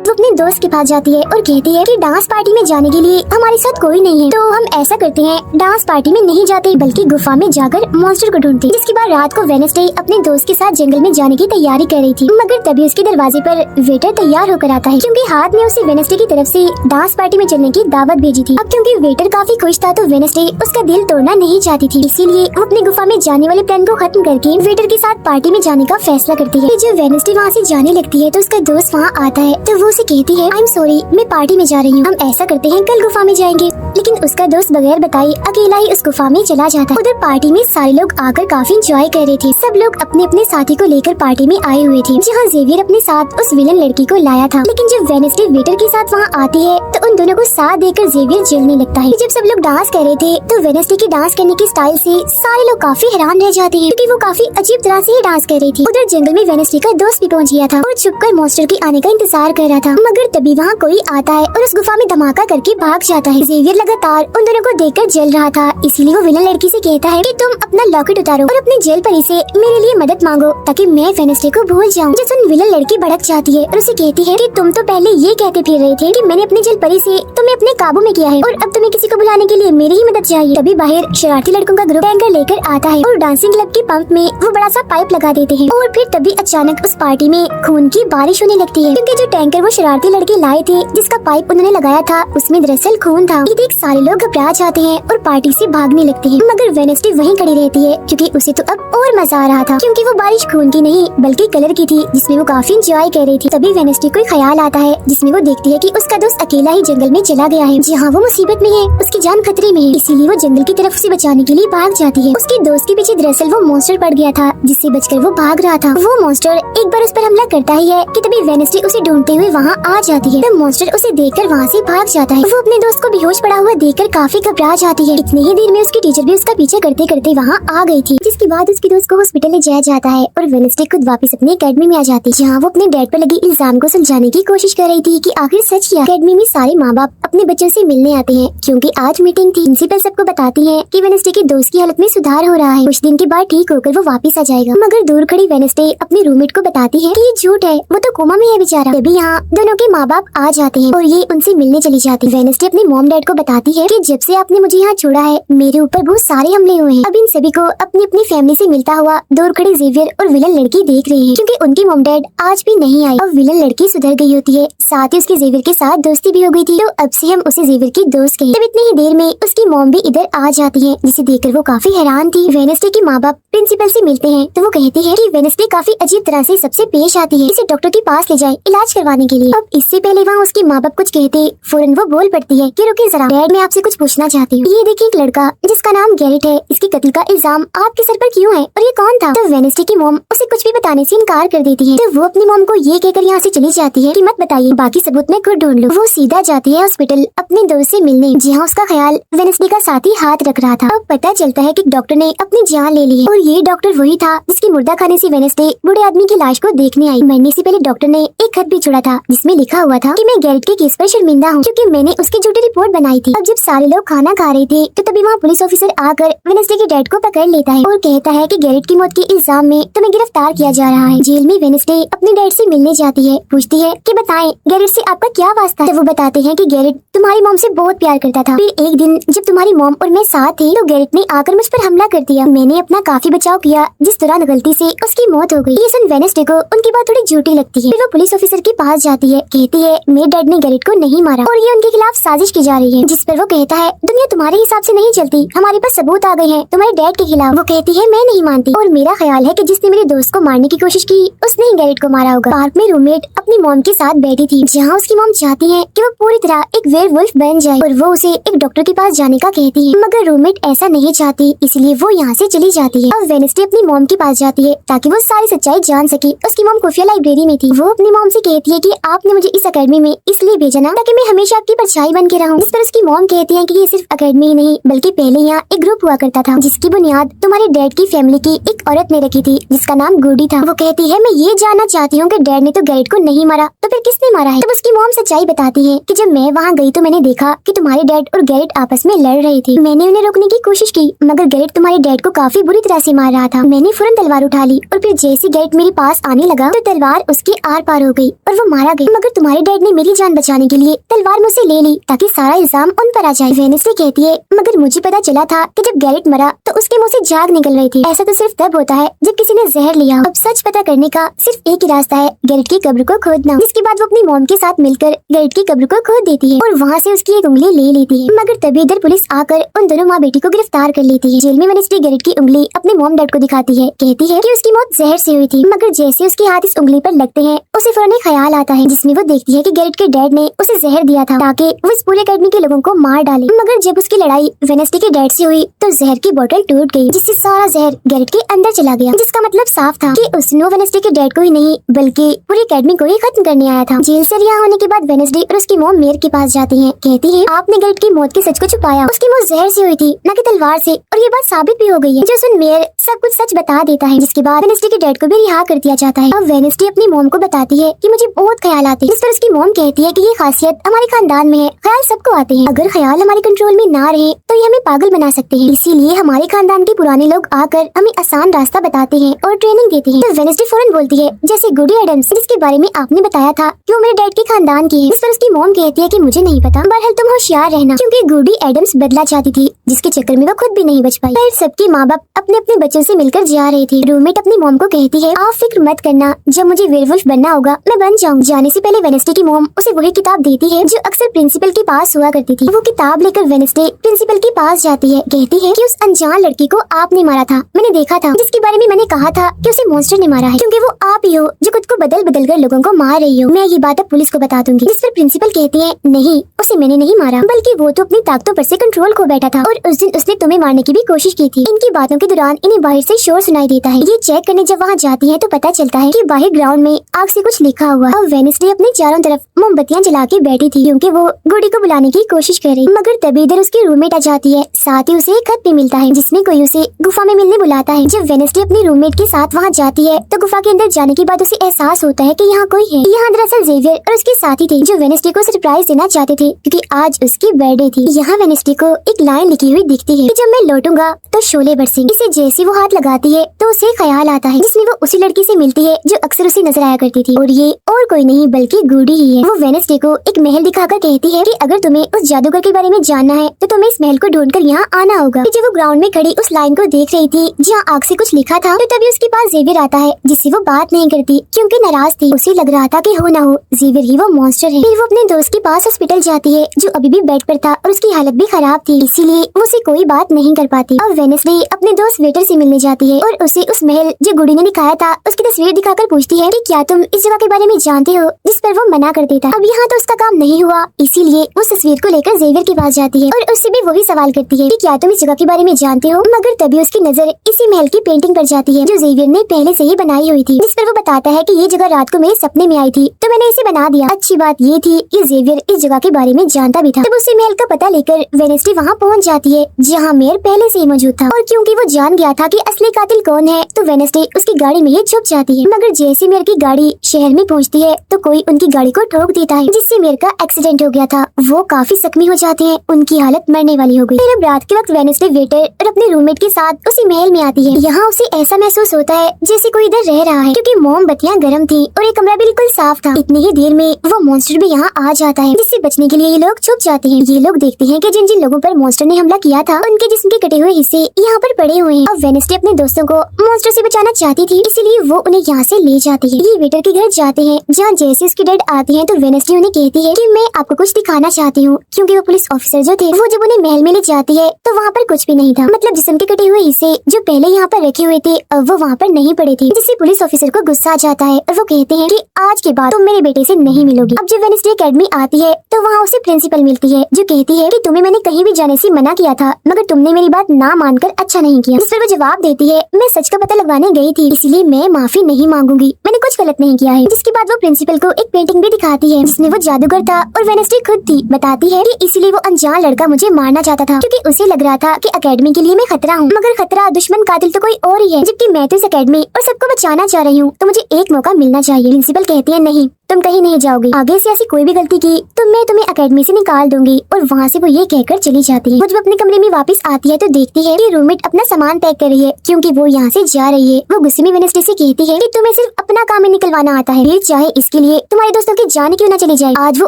वो अपने दोस्त के पास जाती है और कहती है कि डांस पार्टी में जाने के लिए हमारे साथ कोई नहीं है, तो हम ऐसा करते हैं, डांस पार्टी में नहीं जाते बल्कि गुफा में जाकर मॉन्स्टर को ढूंढते। जिसके बाद रात को वेडनेसडे अपने दोस्त के साथ जंगल में जाने की तैयारी कर रही थी, मगर तभी उसके दरवाजे पर वेटर तैयार होकर आता है, क्योंकि हाथ में उसे वेडनेसडे की तरफ से डांस पार्टी में चलने की दावत भेजी थी। अब क्योंकि वेटर काफी खुश था तो वेडनेसडे उसका दिल तोड़ना नहीं चाहती थी, इसीलिए वो अपनी गुफा में जाने वाले प्लान को खत्म करके वेटर के साथ पार्टी में जाने का फैसला करती है। जब वेडनेसडे वहाँ से जाने लगती है तो उसका दोस्त वहाँ आता है तो वो उसे कहती है, आई एम सॉरी, मैं पार्टी में जा रही हूँ, हम ऐसा करते हैं कल गुफा में जाएंगे। लेकिन उसका दोस्त बगैर बताए अकेला ही उस गुफा में चला जाता है। उधर पार्टी में सारे लोग आकर काफी एंजॉय कर रहे थे। सब लोग अपने अपने साथी को लेकर पार्टी में आए हुए थे, जहाँ जेवियर अपने साथ उस विलन लड़की को लाया था। लेकिन जब वेडनेसडे वेटर के साथ वहाँ आती है तो उन दोनों को साथ देकर जेवियर जलने लगता है। जब सब लोग डांस कर रहे थे तो वेडनेसडे की डांस करने की स्टाइल से सारे लोग काफी हैरान रह जाते हैं, क्योंकि वो काफी अजीब तरह से ही डांस कर रही थी। उधर जंगल में वेडनेसडे का दोस्त भी पहुँच गया था और छुपकर मॉन्स्टर के आने का इंतजार कर रहा था, मगर तभी वहाँ कोई आता है और उस गुफा में धमाका करके भाग जाता है। जेवियर लगातार उन दोनों को देखकर जल रहा था, इसीलिए वो विलन लड़की से कहता है कि तुम अपना लॉकेट उतारो और अपने जेल परी से मेरे लिए मदद मांगो ताकि मैं वेडनेसडे को भूल जाऊं। जो सुन विलन लड़की भड़क जाती है और उसे कहती है कि तुम तो पहले ये कहते फिर रहे थे कि मैंने अपने जेल परी से तुम्हें अपने काबू में किया है और अब तुम्हें किसी को बुलाने के लिए मेरी ही मदद चाहिए। तभी बाहर शरारती लड़कों का ग्रुप टैंकर लेकर आता है और डांसिंग क्लब के पंप में वो बड़ा सा पाइप लगा देते हैं और फिर तभी अचानक उस पार्टी में खून की बारिश होने लगती है, क्योंकि जो टैंकर वो शरारती लड़के लाए थे जिसका पाइप उन्होंने लगाया था उसमें दरअसल खून था। ये देख सारे लोग घबरा जाते हैं और पार्टी से भागने लगते हैं, मगर वेडनेसडे वहीं खड़ी रहती है क्योंकि उसे तो अब और मजा आ रहा था, क्योंकि वो बारिश खून की नहीं बल्कि कलर की थी जिसमें वो काफी एंजॉय कर रही थी। तभी वेडनेसडे को ख्याल आता है जिसमें वो देखती है कि उसका दोस्त अकेला ही जंगल में चला गया है जहाँ वो मुसीबत में है, उसकी जान खतरे में है, इसीलिए वो जंगल की तरफ उसे बचाने के लिए भाग जाती है। उसके दोस्त के पीछे दरअसल वो मॉन्स्टर पड़ गया था जिससे बचकर वो भाग रहा था। वो मॉन्स्टर एक बार उस पर हमला करता ही है कि तभी वेडनेसडे उसे ढूंढते हुए वहाँ आ जाती है। तब मॉन्स्टर उसे देखकर वहाँ से भाग जाता है। वो अपने दोस्त को बेहोश पड़ा हुआ देखकर काफी घबरा जाती है। इतनी ही देर में उसकी टीचर भी उसका पीछा करते करते वहाँ आ गई थी, जिसके बाद उसके दोस्त को हॉस्पिटल ले जाया जाता है और वेडनेसडे खुद वापस अपनी एकेडमी में आ जाती है जहाँ वो अपने डैड पर लगे इल्जाम को सुलझाने की कोशिश कर रही थी कि आखिर सच क्या। एकेडमी में सारे माँ बाप अपने बच्चों से मिलने आते हैं क्योंकि आज मीटिंग थी। प्रिंसिपल सबको बताती है कि वेडनेसडे के दोस्त की हालत में सुधार हो रहा है, कुछ दिन के बाद ठीक होकर वो वापस आ जाएगा। मगर दूर खड़ी वेडनेसडे अपने रूममेट को बताती है कि ये झूठ है, वो तो कोमा में है बेचारा। तभी यहाँ दोनों के माँ बाप आ जाते हैं और ये उनसे मिलने चली जाती है। वेडनेसडे अपने मॉम डैड को बताती है कि जब से आपने मुझे यहाँ छोड़ा है मेरे ऊपर बहुत सारे हमले हुए हैं। अब इन सभी को अपनी अपनी फैमिली से मिलता हुआ दूर खड़ी जेवियर और विलन लड़की देख रहे हैं क्योंकि उनकी मॉम डैड आज भी नहीं आई। अब विलन लड़की सुधर गई होती है, साथ ही उसके जेवियर के साथ दोस्ती भी हो गई थी, तो अब से हम उसे जेवियर की दोस्त कहें। तब इतनी ही देर में उसकी मॉम भी इधर आ जाती है जिसे देखकर वो काफी हैरान थी। वेडनेसडे के माँ बाप प्रिंसिपल से मिलते हैं तो वो कहती है कि वेडनेसडे काफी अजीब तरह से सबसे पेश आती है, इसे डॉक्टर के पास ले जाए इलाज करवाने के लिए। अब इससे पहले वहाँ उसके माँ बाप कुछ कहते फौरन वो बोल पड़ती है कि रुकिए जरा, डैड मैं आपसे कुछ पूछना चाहती हूँ। ये देखिए एक लड़का जिसका नाम गैरेट है, इसके कत्ल का इल्जाम आपके सर पर क्यों है और ये कौन था? तो वेडनेसडे की मॉम उसे कुछ भी बताने से इनकार कर देती है। तो वो अपनी मॉम को ये कहकर यहाँ से चली जाती है कि मत बताइए, बाकी सबूत मैं खुद ढूंढ लूँ। वो सीधा जाती है हॉस्पिटल अपने दोस्त से मिलने जहाँ उसका ख्याल वेडनेसडे का साथी हाथ रख रहा था। अब पता चलता है कि डॉक्टर ने अपनी जान ले ली है और ये डॉक्टर वही था जिसकी मुर्दा खाने से वेडनेसडे बूढ़े आदमी की लाश को देखने आई। मरने से पहले डॉक्टर ने एक खत भी छोड़ा था जिसमें लिखा हुआ था कि मैं गैरेट के केस पर शर्मिंदा हूँ क्योंकि मैंने उसकी झूठी रिपोर्ट बनाई थी। अब जब सारे लोग खाना खा रहे थे तो तभी वहाँ पुलिस ऑफिसर आकर वेडनेसडे के डैड को पकड़ लेता है और कहता है कि गैरेट की मौत के इल्जाम में तुम्हें गिरफ्तार किया जा रहा है। जेल में वेडनेसडे अपने डैड से मिलने जाती है, पूछती है कि बताएं गैरेट से आपका क्या वास्ता है। तो वो बताते हैं कि गैरेट तुम्हारी मॉम से बहुत प्यार करता था, फिर एक दिन जब तुम्हारी मॉम और मैं साथ थे तो गैरेट ने आकर मुझ पर हमला कर दिया। मैंने अपना काफी बचाव किया जिस दौरान गलती से उसकी मौत हो गई। ये सुन वेडनेसडे को उनकी बात थोड़ी झूठी लगती है। फिर वो पुलिस ऑफिसर के पास जाती है, कहती है मेरे डैड ने गैरेट को नहीं मारा और ये उनके खिलाफ साजिश की जा रही है। जिस पर वो कहता है दुनिया तुम्हारे हिसाब से नहीं चलती, हमारे पास सबूत आ गए हैं तुम्हारे डैड के खिलाफ। वो कहती है मैं नहीं मानती और मेरा ख्याल है कि जिसने मेरे दोस्त को मारने की कोशिश की उसने ही गैरेट को मारा होगा। पार्क में रूममेट अपनी मॉम के साथ बैठी थी जहाँ उसकी मॉम चाहती है कि वो पूरी तरह एक वेयरवुल्फ बन जाए और वो उसे एक डॉक्टर के पास जाने का कहती है, मगर रूममेट ऐसा नहीं चाहती इसलिए वो यहाँ से चली जाती है। अब वेडनेसडे अपनी मॉम के पास जाती है ताकि वो सारी सच्चाई जान सके। उसकी मॉम खुफिया लाइब्रेरी में थी। वो अपनी मॉम से कहती है कि आपने मुझे इस एकेडमी में इसलिए भेजा ना ताकि मैं हमेशा आपकी परछाई बन के रहूं। जिस पर उसकी मॉम कहती है कि ये सिर्फ एकेडमी ही नहीं बल्कि पहले यहाँ एक ग्रुप हुआ करता था जिसकी बुनियाद तुम्हारे डैड की फैमिली की एक औरत ने रखी थी जिसका नाम गुडी था। वो कहती है मैं ये जानना चाहती हूँ कि डैड ने तो गैरेट को नहीं मारा तो फिर किसने मारा है? तब उसकी मॉम सच्चाई बताती है कि जब मैं वहाँ गई तो मैंने देखा कि तुम्हारे डैड और गैरेट आपस में लड़ रहे थे। मैंने उन्हें रोकने की कोशिश की मगर गैरेट तुम्हारे डैड को काफी बुरी तरह से मार रहा था। मैंने फौरन तलवार उठा ली और फिर जैसे गैरेट मेरे पास आने लगा तो तलवार उसके आर पार हो गई और वो मारा गया, मगर तुम्हारे डैड ने मेरी जान बचाने के लिए तलवार मुझसे ले ली ताकि सारा इल्जाम उन पर आ जाए। वेडनेसडे कहती है मगर मुझे पता चला था कि जब गैरेट मरा तो उसके मुँह से झाग निकल रही थी। ऐसा तो सिर्फ तब होता है जब किसी ने जहर लिया हो। अब सच पता करने का सिर्फ एक ही रास्ता है, गैरेट की कब्र को खोदना। जिसके बाद वो अपनी मॉम के साथ मिलकर गैरेट की कब्र को खोद देती है और वहाँ से उसकी एक उंगली ले लेती है, मगर तभी इधर पुलिस आकर उन दोनों माँ बेटी को गिरफ्तार कर लेती है। जेल में वेडनेसडे गैरेट की उंगली अपने मॉम डैड को दिखाती है, कहती है कि उसकी मौत जहर से हुई थी, मगर जैसे उसके हाथ इस उंगली पर लगते हैं उसे फौरन एक ख्याल आता है जिसमें वो देखती है कि गैरेट के डैड ने उसे जहर दिया था ताकि वो इस पूरे एकेडमी के लोगों को मार डाले। मगर जब उसकी लड़ाई वेडनेसडे के डैड से हुई तो जहर की बोतल टूट गई जिससे सारा जहर गैरेट के अंदर चला गया, जिसका मतलब साफ था कि उसने वेडनेसडे के डैड को ही नहीं बल्कि पूरी एकेडमी को ही खत्म करने आया था। जेल से रिहा होने के बाद वेडनेसडे और उसकी मॉम मेयर के पास जाती है, कहती है आपने गैरेट की मौत के सच को छुपाया, उसकी मौत जहर से हुई थी न कि तलवार से, और ये बात साबित भी हो गई है। जो सुन मेयर सब कुछ सच बता देता है जिसके बाद वेडनेसडे के डैड को भी रिहा कर दिया जाता है। अब वेडनेसडे अपनी मॉम को बताती है कि मुझे बहुत ख्याल आते हैं, जिस पर उसकी मॉम कहती है कि ये खासियत हमारे खानदान में है, ख्याल सबको आते हैं, अगर ख्याल हमारे कंट्रोल में ना रहे तो ये हमें पागल बना सकते हैं, इसीलिए हमारे खानदान खानदान के पुराने लोग आकर हमें आसान रास्ता बताते हैं और ट्रेनिंग देते हैं। तो वेडनेसडे फौरन बोलती है, जैसे गुडी एडम्स जिसके बारे में आपने बताया था कि वो मेरे डैड के खानदान की है। इस पर उसकी मॉम कहती है कि मुझे नहीं पता, बहरहाल तुम होशियार रहना, क्योंकि गुडी एडम्स बदला चाहती थी जिसके चक्कर में वो खुद भी नहीं बच पाई। फिर सबके माँ बाप अपने अपने बच्चों से मिलकर जा रहे थे। रूममेट अपनी मॉम को कहती है, आप फिक्र मत करना, जब मुझे वेयरवुल्फ बनना होगा मैं बन जाऊंगी। जाने से पहले वेडनेसडे की मॉम उसे वही किताब देती है जो अक्सर प्रिंसिपल के पास हुआ करती थी। वो किताब लेकर वेडनेसडे प्रिंसिपल के पास जाती है, कहती है कि उस अनजान लड़की को आपने मारा था, मैंने देखा था, जिसके बारे में मैंने कहा था कि उसे मॉन्स्टर ने मारा है, क्योंकि वो आप ही हो जो खुद को बदल बदल कर लोगों को मार रही हो। मैं ये बात अब पुलिस को बता दूंगी। जिस पर प्रिंसिपल कहती है, नहीं, उसे मैंने नहीं मारा, बल्कि वो तो अपनी ताकतों पर से कंट्रोल खो बैठा था और उस दिन उसने तुम्हें मारने की भी कोशिश की थी। इनकी बातों के दौरान इन्हें बाहर से शोर सुनाई देता है। ये चेक करने जब वहाँ जाती है तो पता चलता है कि बाहर ग्राउंड में आग से कुछ लिखा हुआ है और वेडनेसडे अपने चारों तरफ मोमबत्तियां जला के बैठी थी, क्योंकि वो गुडी को बुलाने की कोशिश कर रही। मगर तभी इधर उसकी रूममेट आ जाती है, साथ ही उसे एक खत भी मिलता है जिसमें कोई उसे गुफा में मिलने बुलाता है। जब वेडनेसडे अपनी रूममेट के साथ वहाँ जाती है तो गुफा के अंदर जाने के बाद उसे एहसास होता है कि यहाँ कोई है। यहाँ दरअसल जेवियर और उसके साथी थे जो वेडनेसडे को सरप्राइज देना चाहते थे, क्योंकि आज उसकी बर्थडे थी। यहाँ वेडनेसडे को एक लाइन लिखी हुई दिखती है कि जब मैं लौटूंगा तो शोले बरसेंगे। इसे जैसे वो हाथ लगाती है तो उसे ख्याल आता है जिसमें वो उसी लड़की से मिलती है जो अक्सर उसे नजर आया करती थी, और ये और कोई नहीं बल्कि गुडी ही है। वो वेडनेसडे को एक महल दिखाकर कहती है कि अगर तुम्हें उस जादूगर के बारे में जानना है तो तुम्हें इस महल को ढूंढकर यहाँ आना होगा। जब वो ग्राउंड में खड़ी उस लाइन को देख रही थी जहाँ आग से कुछ लिखा था, तो तभी उसके पास जेवियर आता है जिससे वो बात नहीं करती क्योंकि नाराज थी। उसे लग रहा था कि हो ना हो जेवियर ही वो मॉन्स्टर है। फिर वो अपने दोस्त के पास हॉस्पिटल जाती है जो अभी भी बेड पर था और उसकी हालत भी खराब थी, इसीलिए वो उसे कोई बात नहीं कर पाती। और वेडनेसडे अपने दोस्त वेटर से मिलने जाती है और उसे उस महल जो गुडी ने दिखाया था उसकी तस्वीर दिखाकर पूछती है कि क्या तुम इस जगह के बारे में जानते हो, जिस पर वो मना कर देता। अब यहाँ तो उसका काम नहीं हुआ, इसीलिए उस तस्वीर को लेकर जेवियर के पास जाती है और उससे भी वही सवाल करती है कि क्या तुम इस जगह के बारे में जानते हो। मगर तभी उसकी नजर इसी महल की पेंटिंग पर जाती है जो जेवियर ने पहले से ही बनाई हुई थी, जिस पर वो बताता है कि ये जगह रात को मेरे सपने में आई थी तो मैंने इसे बना दिया। अच्छी बात ये थी कि जेवियर इस जगह के बारे में जानता भी था। तब उसी महल का पता लेकर वेडनेसडे वहाँ पहुँच जाती है जहाँ मेयर पहले से ही मौजूद था, और क्योंकि वो जान गया था कि असली कातिल कौन है तो वेडनेसडे उसकी गाड़ी में ही छुप जाती है। मगर जैसे मेयर की गाड़ी शहर में पहुँचती है तो कोई उनकी गाड़ी को ठोक देता है, जिससे मेयर का एक्सीडेंट हो गया था। वो काफी जख्मी हो जाते हैं, उनकी हालत मरने वाली हो गई। फिर अब रात के वक्त वेडनेसडे वेटर और अपने रूममेट के साथ उसी महल में आती है। यहाँ उसे ऐसा महसूस होता है जैसे कोई इधर रह रहा है, क्योंकि मोमबत्तियां गर्म थी और ये कमरा बिल्कुल साफ था। इतनी ही देर में वो मॉन्स्टर भी यहाँ आ जाता है, जिससे बचने के लिए ये लोग छुप जाते हैं। ये लोग देखते हैं कि जिन जिन लोगों पर मॉन्स्टर ने हमला किया था उनके जिस्म के कटे हुए हिस्से यहाँ पर पड़े हुए हैं। अब वेडनेसडे अपने दोस्तों को मॉन्स्टर से बचाना चाहती थी, इसलिए वो उन्हें यहाँ से ले जाती है। ये वेटर के घर जाते हैं जहाँ जैसे उसके डैड आते हैं तो वेडनेसडे उन्हें कहती है कि मैं आपको कुछ दिखाना चाहती हूँ, क्योंकि वो पुलिस ऑफिसर जो थे वो जब उन्हें महल में ले जाती है तो वहाँ पर कुछ भी नहीं था। मतलब जिस्म के कटे हुए हिस्से जो पहले यहाँ पर रखे हुए थे अब वो वहाँ पर नहीं पड़े थे, जिससे पुलिस ऑफिसर को गुस्सा आ जाता है और वो कहते हैं कि आज के बाद तुम मेरे बेटे से नहीं मिलोगी। अब जब वेडनेसडे एकेडमी आती है तो वहाँ उसे प्रिंसिपल मिलती है जो कहती है कि तुम्हें मैंने कहीं भी जाने से मना किया था, मगर तुमने मेरी बात ना मानकर अच्छा नहीं किया। जिस पर वो जवाब देती है, मैं सच का पता लगवाने गई थी, इसलिए मैं माफी नहीं मांगूंगी, मैंने कुछ गलत नहीं किया है। जिसके बाद वो प्रिंसिपल को एक पेंटिंग भी दिखाती है जिसमें वो जादूगर था और वेडनेसडे खुद थी। बताती है कि इसलिए वो अनजान लड़का मुझे मारना चाहता था, क्योंकि उसे लग रहा था कि एकेडमी के लिए मैं खतरा हूँ, मगर खतरा दुश्मन कातिल तो कोई और ही है, जबकि मैं तो इस एकेडमी और सबको बचाना चाह रही हूँ, तो मुझे एक मौका मिलना चाहिए। प्रिंसिपल कहती है, नहीं, तुम कहीं नहीं जाओगी, आगे से ऐसी कोई भी गलती की तो मैं तुम्हें एकेडमी से निकाल दूंगी। और वहाँ से वो ये कहकर चली जाती है। वो जब अपने कमरे में वापस आती है तो देखती है कि रूममेट अपना सामान पैक कर रही है, क्योंकि वो यहाँ से जा रही है। वो गुस्से में वेडनेसडे से कहती है कि तुम्हें सिर्फ अपना काम ही निकलवाना आता है, फिर चाहे इसके लिए तुम्हारे दोस्तों की जान क्यों न चली जाए, आज वो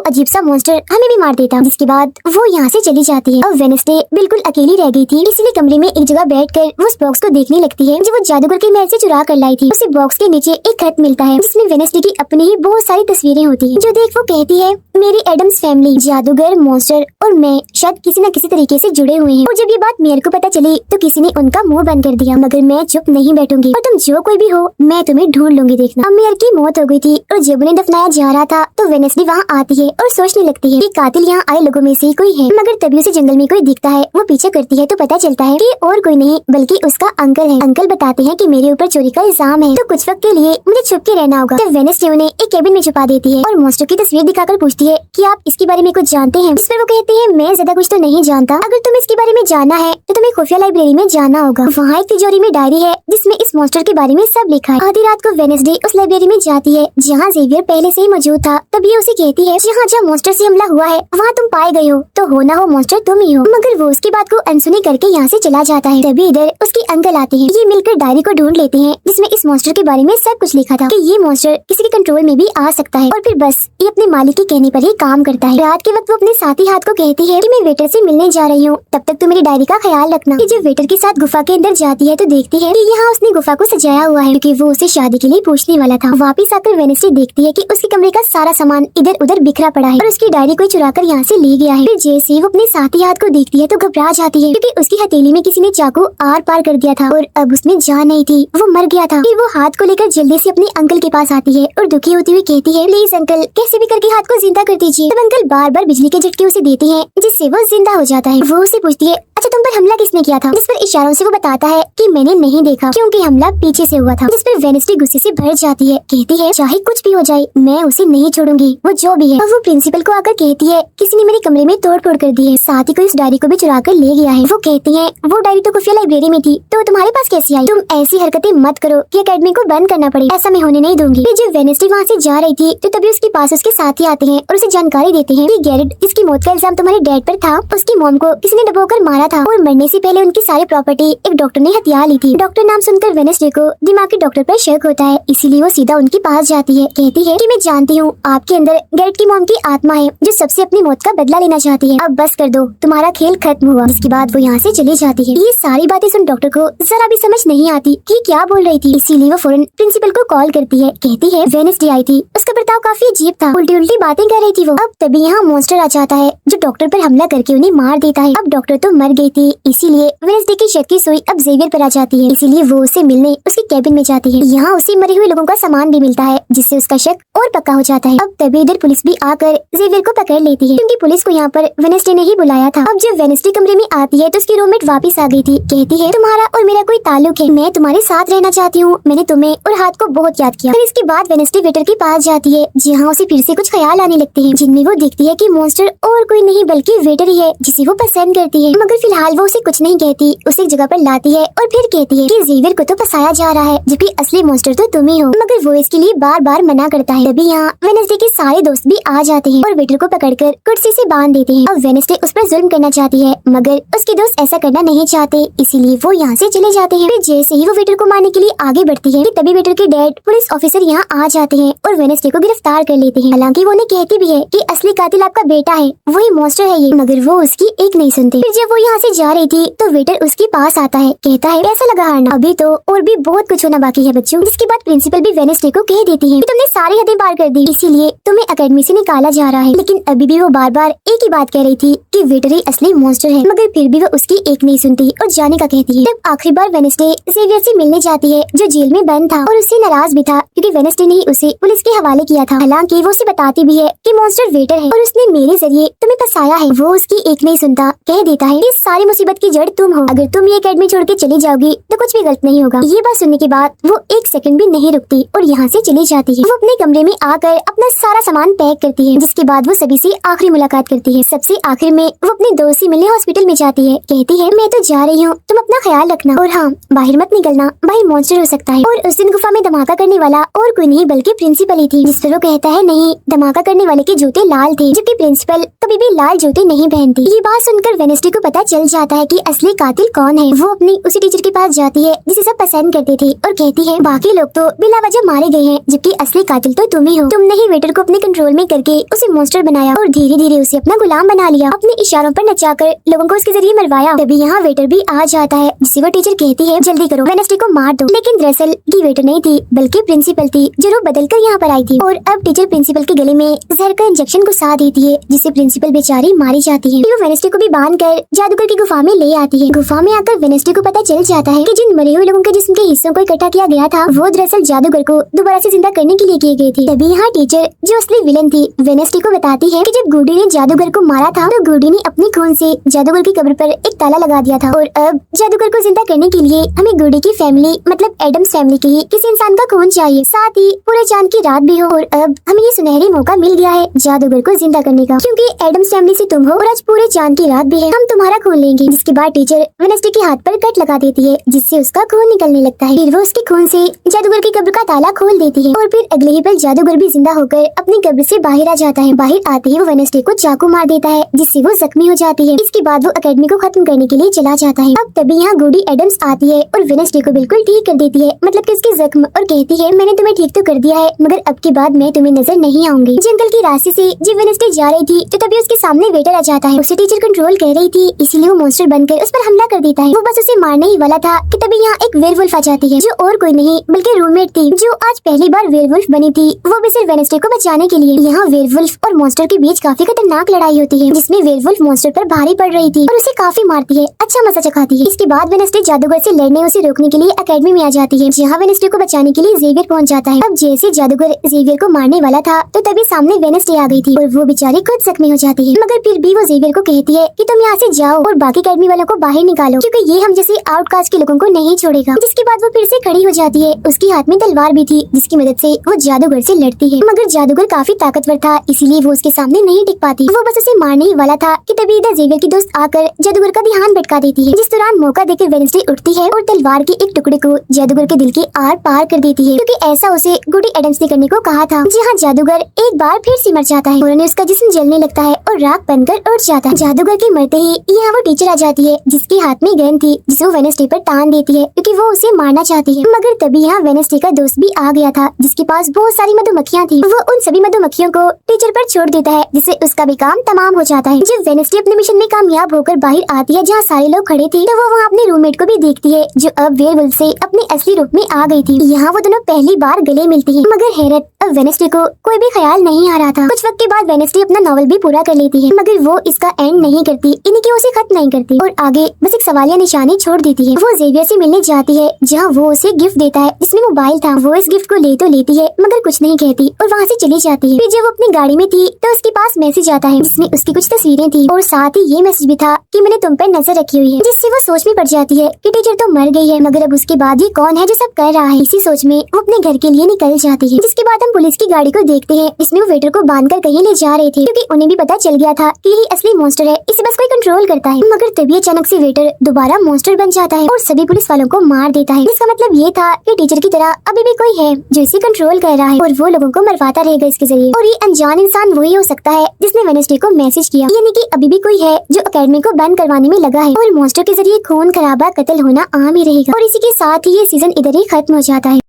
अजीब सा मॉन्स्टर हमें भी मार देता। जिसके बाद वो यहाँ से चली जाती है। और वेडनेसडे बिल्कुल अकेली रह गई थी, इसलिए कमरे में एक जगह बैठकर वो उस बॉक्स को देखने लगती है जो वो जादूगर के महल से चुरा कर लाई थी। उसे बॉक्स के नीचे एक खत मिलता है जिसमें वेडनेसडे की अपनी ही बहुत सारी तस्वीरें होती है। जो देख वो कहती है, मेरी एडम्स फैमिली, जादूगर, मॉन्स्टर और मैं शायद किसी न किसी तरीके से जुड़े हुए हैं। और जब ये बात मेयर को पता चली तो किसी ने उनका मुंह बंद कर दिया, मगर मैं चुप नहीं बैठूंगी और तुम जो कोई भी हो मैं तुम्हें ढूंढ लूंगी, देखना। अब मेयर की मौत हो गई थी और जब उन्हें दफनाया जा रहा था तो वेडनेसडे वहाँ आती है और सोचने लगती है कि कातिल यहाँ आए लोगों में से ही कोई है। मगर तभी उसे जंगल में कोई दिखता है। वो पीछे करती है तो पता चलता है कि और कोई नहीं बल्कि उसका अंकल है। अंकल बताते हैं कि मेरे ऊपर चोरी का इल्जाम है, तो कुछ वक्त के लिए मुझे छुप के रहना होगा। जब वेडनेसडे उन्हें एक केबिन में छुपा छुपा देती है और मॉन्स्टर की तस्वीर दिखाकर पूछती है कि आप इसके बारे में कुछ जानते हैं। जिस पर वो कहती है मैं ज्यादा कुछ तो नहीं जानता, अगर तुम्हें इसके बारे में जानना है तो तुम्हें खुफिया लाइब्रेरी में जाना होगा। वहाँ एक तिजोरी में डायरी है जिसमें इस मॉन्स्टर के बारे में सब लिखा है। आधी रात को वेडनेसडे उस लाइब्रेरी में जाती है जहाँ जेवियर पहले से ही मौजूद था। तब ये उसे कहती है जहाँ मॉन्स्टर से हमला हुआ है वहाँ तुम पाए गए हो, तो हो ना हो मॉन्स्टर तुम ही हो। मगर वो उसकी बात को अनसुनी करके यहाँ से चला जाता है। तभी इधर उसके अंकल आते हैं। ये मिलकर डायरी को ढूंढ लेते हैं जिसमें इस मॉन्स्टर के बारे में सब कुछ लिखा था कि ये मॉन्स्टर किसी के कंट्रोल में भी आ सकता है और फिर बस ये अपने मालिक के कहने पर ही काम करता है। रात के वक्त वो अपने साथी हाथ को कहती है कि मैं वेटर से मिलने जा रही हूँ, तब तक तो मेरी डायरी का ख्याल रखना। जब वेटर के साथ गुफा के अंदर जाती है तो देखती है कि यहाँ उसने गुफा को सजाया हुआ है क्योंकि वो उसे शादी के लिए पूछने वाला था। वापिस आकर वेडनेसडे देखती है कि उसके कमरे का सारा सामान इधर उधर बिखरा पड़ा है और उसकी डायरी कोई चुरा कर यहाँ से ले गया है। फिर जैसे ही वो अपने साथी हाथ को देखती है तो घबरा जाती है क्योंकि उसकी हथेली में किसी ने चाकू आर पार कर दिया था और अब उसमें जान नहीं थी, वो मर गया था। फिर वो हाथ को लेकर जल्दी से अपने अंकल के पास आती है और दुखी होती हुई कहती है प्लीज अंकल कैसे भी करके हाथ को जिंदा कर दीजिए। तब अंकल बार बार बिजली के झटके उसे देते हैं जिससे वो जिंदा हो जाता है। वो उसे पूछती है अच्छा तुम पर हमला किसने किया था, जिस पर इशारों से वो बताता है कि मैंने नहीं देखा क्योंकि हमला पीछे से हुआ था। जिस पर वेडनेसडे गुस्से से भर जाती है, कहती है चाहे कुछ भी हो जाए मैं उसे नहीं छोड़ूंगी, वो जो भी है। और वो प्रिंसिपल को आकर कहती है किसी ने मेरे कमरे में तोड़ फोड़ कर दी है, साथ ही कोई इस डायरी को भी चुरा कर ले गया है। वो कहती है वो डायरी तो खुफिया लाइब्रेरी में थी तो तुम्हारे पास कैसे आई, तुम ऐसी हरकतें मत करो कि अकेडमी को बंद करना पड़े, ऐसा मैं होने नहीं दूंगी। फिर जब वेडनेसडे वहाँ से जा रही थी तो तभी उसके पास उसके साथी आते हैं और उसे जानकारी देते हैं कि गैरेट जिसकी मौत का इल्जाम तुम्हारे डैड पर था उसकी मॉम को किसी ने डबोकर मारा था और मरने से पहले उनकी सारी प्रॉपर्टी एक डॉक्टर ने हथिया ली थी। डॉक्टर नाम सुनकर वेडनेसडे को दिमागी डॉक्टर पर शक होता है, इसीलिए वो सीधा उनके पास जाती है। कहती है कि मैं जानती हूँ आपके अंदर गैरेट की मॉम की आत्मा है जो सबसे अपनी मौत का बदला लेना चाहती है, अब बस कर दो तुम्हारा खेल खत्म हुआ। इसके बाद वो यहाँ से चली जाती है। ये सारी बातें सुन डॉक्टर को जरा भी समझ नहीं आती कि क्या बोल रही थी, इसीलिए वो फौरन प्रिंसिपल को कॉल करती है। कहती है वेडनेसडे आई थी, उसका बर्ताव काफी अजीब था, उल्टी उल्टी बातें कर रही थी वो। अब तभी यहाँ मॉन्स्टर आ जाता है जो डॉक्टर पर हमला करके उन्हें मार देता है। अब डॉक्टर तो मर गई थी, इसीलिए वेडनेसडे की शक की सुई अब जेवियर पर आ जाती है, इसीलिए वो उससे मिलने उसके कैबिन में जाती है। यहाँ उसे मरे हुए लोगों का सामान भी मिलता है जिससे उसका शक और पक्का हो जाता है। अब तभी इधर पुलिस भी आकर जेवियर को पकड़ लेती है क्योंकि पुलिस को यहाँ पर वेडनेसडे ने ही बुलाया था। अब जब वेडनेसडे कमरे में आती है तो उसकी रूममेट वापस आ गई थी। कहती है तुम्हारा और मेरा कोई ताल्लुक है, मैं तुम्हारे साथ रहना चाहती हूँ, मैंने तुम्हें और हाथ को बहुत याद किया। फिर इसके बाद वेडनेसडे वेटर के पास जाती है जहाँ उसे फिर से कुछ ख्याल आने लगते हैं जिनमें वो देखती है कि मॉन्स्टर और कोई नहीं बल्कि वेटर ही है जिसे वो पसंद करती है। मगर फिलहाल वो उसे कुछ नहीं कहती, उसे एक जगह पर लाती है और फिर कहती है कि जेवियर को तो फंसाया जा रहा है जबकि असली मॉन्स्टर तो तुम ही हो। मगर वो इसके लिए बार बार मना करता है। तभी यहाँ वेडनेसडे के सारे दोस्त भी आ जाते हैं और वेटर को पकड़कर कुर्सी से बांध देते हैं। अब वेडनेसडे उस पर जुल्म करना चाहती है मगर उसके दोस्त ऐसा करना नहीं चाहते, इसीलिए वो यहाँ से चले जाते हैं। फिर जैसे ही वो वेटर को मारने के लिए आगे बढ़ती है तभी वेटर के डैड पुलिस ऑफिसर यहाँ आ जाते हैं और वेडनेसडे को गिरफ्तार कर लेते हैं। हालांकि वो उन्हें कहती भी है कि असली कातिल आपका बेटा है, वही मॉन्स्टर है ये, मगर वो उसकी एक नहीं सुनते। फिर जब वो यहाँ से जा रही थी तो वेटर उसके पास आता है, कहता है कैसा लगा हारना, अभी तो और भी बहुत कुछ होना बाकी है बच्चों। जिसके बाद प्रिंसिपल भी वेडनेसडे को कह देती है कि तुमने सारी हदें पार कर दी, इसीलिए तुम्हें अकेडमी से निकाला जा रहा है। लेकिन अभी भी वो बार बार एक ही बात कह रही थी कि वेटर ही असली मॉन्स्टर है, मगर फिर भी वो उसकी एक नहीं सुनती और जाने का कहती है। तब आखिरी बार वेडनेसडे जेवियर से मिलने जाती है जो जेल में बंद था और उससे नाराज भी था क्योंकि वेडनेसडे ने ही उसे पुलिस के हवाले किया था। हालांकि वो उसे बताती भी है कि मॉन्स्टर वेटर है और उसने मेरे जरिए तुम्हें फंसाया है। वो उसकी एक नहीं सुनता, कह देता है इस सारी मुसीबत की जड़ तुम हो, अगर तुम ये अकेडमी छोड़ के चली जाओगी तो कुछ भी गलत नहीं होगा। ये बात सुनने के बाद वो एक सेकंड भी नहीं रुकती और यहाँ से चली जाती है। वो अपने कमरे में आकर अपना सारा सामान पैक करती है, जिसके बाद वो सभी से आखिरी मुलाकात करती है। सबसे आखिर में वो अपने दोस्त से मिलने हॉस्पिटल में जाती है। कहती है मैं तो जा रही हूँ, तुम अपना ख्याल रखना और हाँ बाहर मत निकलना, भाई मॉन्स्टर हो सकता है। और उस दिन गुफा में धमाका करने वाला और कोई नहीं बल्कि प्रिंसिपल ही थी। जिस पर वो कहता है नहीं, धमाका करने वाले के जूते लाल थे जबकि प्रिंसिपल कभी भी लाल जूते नहीं पहनती। ये बात सुनकर वेडनेसडे को पता चल जाता है कि असली कातिल कौन है। वो अपनी उसी टीचर के पास जाती है जिसे सब पसंद करते थे और कहती है बाकी लोग तो बिला वजह मारे गए हैं जबकि असली कातिल तो तुम ही हो। तुमने ही वेटर को अपने कंट्रोल में करके उसे मॉन्स्टर बनाया और धीरे धीरे उसे अपना गुलाम बना लिया, अपने इशारों पर नचाकर लोगों को उसके जरिए मरवाया। तभी यहाँ वेटर भी आ जाता है जिसे वो टीचर कहती है जल्दी करो वेडनेसडे को मार दो। लेकिन दरअसल ये वेटर नहीं थी बल्कि प्रिंसिपल थी जो रूप बदल कर यहाँ पर आई थी। और अब टीचर प्रिंसिपल के गले में जहर का इंजेक्शन घुसा देती है जिससे प्रिंसिपल बेचारी मारी जाती है। वो वेडनेसडे को भी बांध कर जादूगर जादूगर की गुफा में ले आती है। गुफा में आकर वेनेस्डे को पता चल जाता है कि जिन मरे हुए लोगों के जिस्म के हिस्सों को इकट्ठा किया गया था वो दरअसल जादूगर को दोबारा से जिंदा करने के लिए किए गए थे। तभी यहाँ टीचर जो असली विलन थी वेनेस्डे को बताती है कि जब गुडी ने जादूगर को मारा था तो गुडी ने अपने खून से जादूगर की कब्र पर एक ताला लगा दिया था और अब जादूगर को जिंदा करने के लिए हमें गुडी की फैमिली मतलब एडम्स फैमिली के ही किसी इंसान का खून चाहिए, साथ ही पूरे चांद की रात भी हो और अब हमें ये सुनहरी मौका मिल गया है जादूगर को जिंदा करने का, क्योंकि एडम्स फैमिली से तुम हो और आज पूरे चांद की रात भी है, हम तुम्हारा खून लेंगे। जिसके बाद टीचर वेनेस्डे के हाथ पर कट लगा देती है जिससे उसका खून निकलने लगता है। फिर वो उसके खून से जादूगर की कब्र का ताला खोल देती है और फिर अगले ही पल जादूगर भी जिंदा होकर अपनी कब्र से बाहर आ जाता है। बाहर आते ही वो वेनेस्डे को चाकू मार देता है जिससे वो जख्मी हो जाती है। इसके बाद वो अकेडमी को खत्म करने के लिए चला जाता है। अब तभी यहाँ गुडी एडम्स आती है और वेनेस्डे को बिल्कुल ठीक कर देती है, मतलब कि उसके जख्म, और कहती है मैंने तुम्हें ठीक तो कर दिया है मगर अब की बाद मैं तुम्हें नजर नहीं आऊंगी। जंगल के रास्ते से जब वेनेस्डे जा रही थी तो तभी उसके सामने वेटर आ जाता है। उसे टीचर कंट्रोल कर रही थी इसीलिए वो मॉन्स्टर बनकर उस पर हमला कर देता है। वो बस उसे मारने ही वाला था कि तभी यहाँ एक वेयरवुल्फ आ जाती है जो और कोई नहीं बल्कि रूममेट थी जो आज पहली बार वेयरवुल्फ बनी थी, वो भी सिर्फ वेनेस्डे को बचाने के लिए। यहाँ वेयरवुल्फ और मॉन्स्टर के बीच काफी खतरनाक लड़ाई होती है जिसमें वेयरवुल्फ मॉन्स्टर पर भारी पड़ रही थी और उसे काफी मारती है, अच्छा मजा चखाती है। इसके बाद वेनेस्डे जादूगर से लड़ने उसे रोकने के लिए अकेडमी में आ जाती है जहाँ वेनेस्डे को बचाने के लिए जेवियर पहुँच जाता है। अब जैसे जादूगर जेवियर को मारने वाला था तो तभी सामने वेनेस्डे आ गई थी और वो बेचारी खुद जख्मी हो जाती है, मगर फिर भी वो जेवियर को कहती है कि तुम यहाँ से जाओ और बाकी अकेडमी वालों को बाहर निकालो क्योंकि ये हम जैसे आउटकास्ट के लोगों को नहीं छोड़ेगा। जिसके बाद वो फिर से खड़ी हो जाती है, उसके हाथ में तलवार भी थी जिसकी मदद से वो जादूगर से लड़ती है, मगर जादूगर काफी ताकतवर था इसीलिए वो उसके सामने नहीं टिक पाती। वो बस उसे मारने ही वाला था कि तभी इधर जेवियर की दोस्त आकर जादूगर का ध्यान भटका देती है, जिस दौरान मौका देकर वेनेस्डे उठती है और तलवार के एक टुकड़े को जादूगर के दिल के आर पार कर देती है, क्योंकि ऐसा उसे गुडी एडम्स ने करने को कहा था। जहाँ जादूगर एक बार फिर से मर जाता है और उसका जिस्म जलने लगता है और राख बनकर उड़ जाता है। जादूगर के मरते ही यहाँ वो टीचर आ जाती है जिसके हाथ में गन थी जिसे वो वेनेस्डे पर तान देती है क्योंकि वो उसे मारना चाहती है, मगर तभी यहाँ वेनेस्डे का दोस्त भी आ गया था जिसके पास बहुत सारी मधुमक्खियाँ थी। वो उन सभी मधुमक्खियों को टीचर पर छोड़ देता है जिससे उसका भी काम तमाम हो जाता है। जब वेनेस्डे अपने मिशन में कामयाब होकर बाहर आती है जहाँ सारे लोग खड़े थे तो वो वहाँ अपने रूममेट को भी देखती है जो अब वेयरवुल्फ से अपने असली रूप में आ गई थी। यहाँ वो दोनों पहली बार गले मिलती है, मगर हैरत अब वेनेस्डे को कोई भी ख्याल नहीं आ रहा था। कुछ वक्त के बाद वेनेस्डे अपना नॉवल भी पूरा कर लेती है, मगर वो इसका एंड नहीं करती, इन्हीं की उसे खत्म नहीं करती और आगे बस एक सवालिया निशानी छोड़ देती है। वो जेवियर से मिलने जाती है जहाँ वो उसे गिफ्ट देता है जिसमें मोबाइल था। वो इस गिफ्ट को ले तो लेती है मगर कुछ नहीं कहती और वहाँ से चली जाती है। फिर जब वो अपनी गाड़ी में थी तो उसके पास मैसेज आता है जिसमें उसकी कुछ तस्वीरें थी और साथ ही ये मैसेज भी था कि मैंने तुम पर नजर रखी हुई है, जिससे वो सोच में पड़ जाती है कि टीचर तो मर गई है मगर अब उसके बाद ये कौन है जो सब कर रहा है। इसी सोच में वो अपने घर के लिए निकल जाती है। जिसके बाद हम पुलिस की गाड़ी को देखते हैं जिसमें वो वेटर को बांधकर कहीं ले जा रहे थे क्योंकि उन्हें भी पता चल गया था कि यही असली मॉन्स्टर है, इसे बस कोई कंट्रोल करता है। मगर तभी अचानक से वेटर दोबारा मॉन्स्टर बन जाता है और सभी पुलिस वालों को मार देता है। इसका मतलब ये था कि टीचर की तरह अभी भी कोई है जो इसे कंट्रोल कर रहा है और वो लोगों को मरवाता रहेगा इसके जरिए। और ये अनजान इंसान वही हो सकता है जिसने वेनेस्डे को मैसेज किया, यानी कि अभी भी कोई है जो अकेडमी को बंद करवाने में लगा है और मॉन्स्टर के जरिए खून खराबा कत्ल होना आम ही रहेगा। और इसी के साथ ही ये सीजन इधर ही खत्म हो जाता है।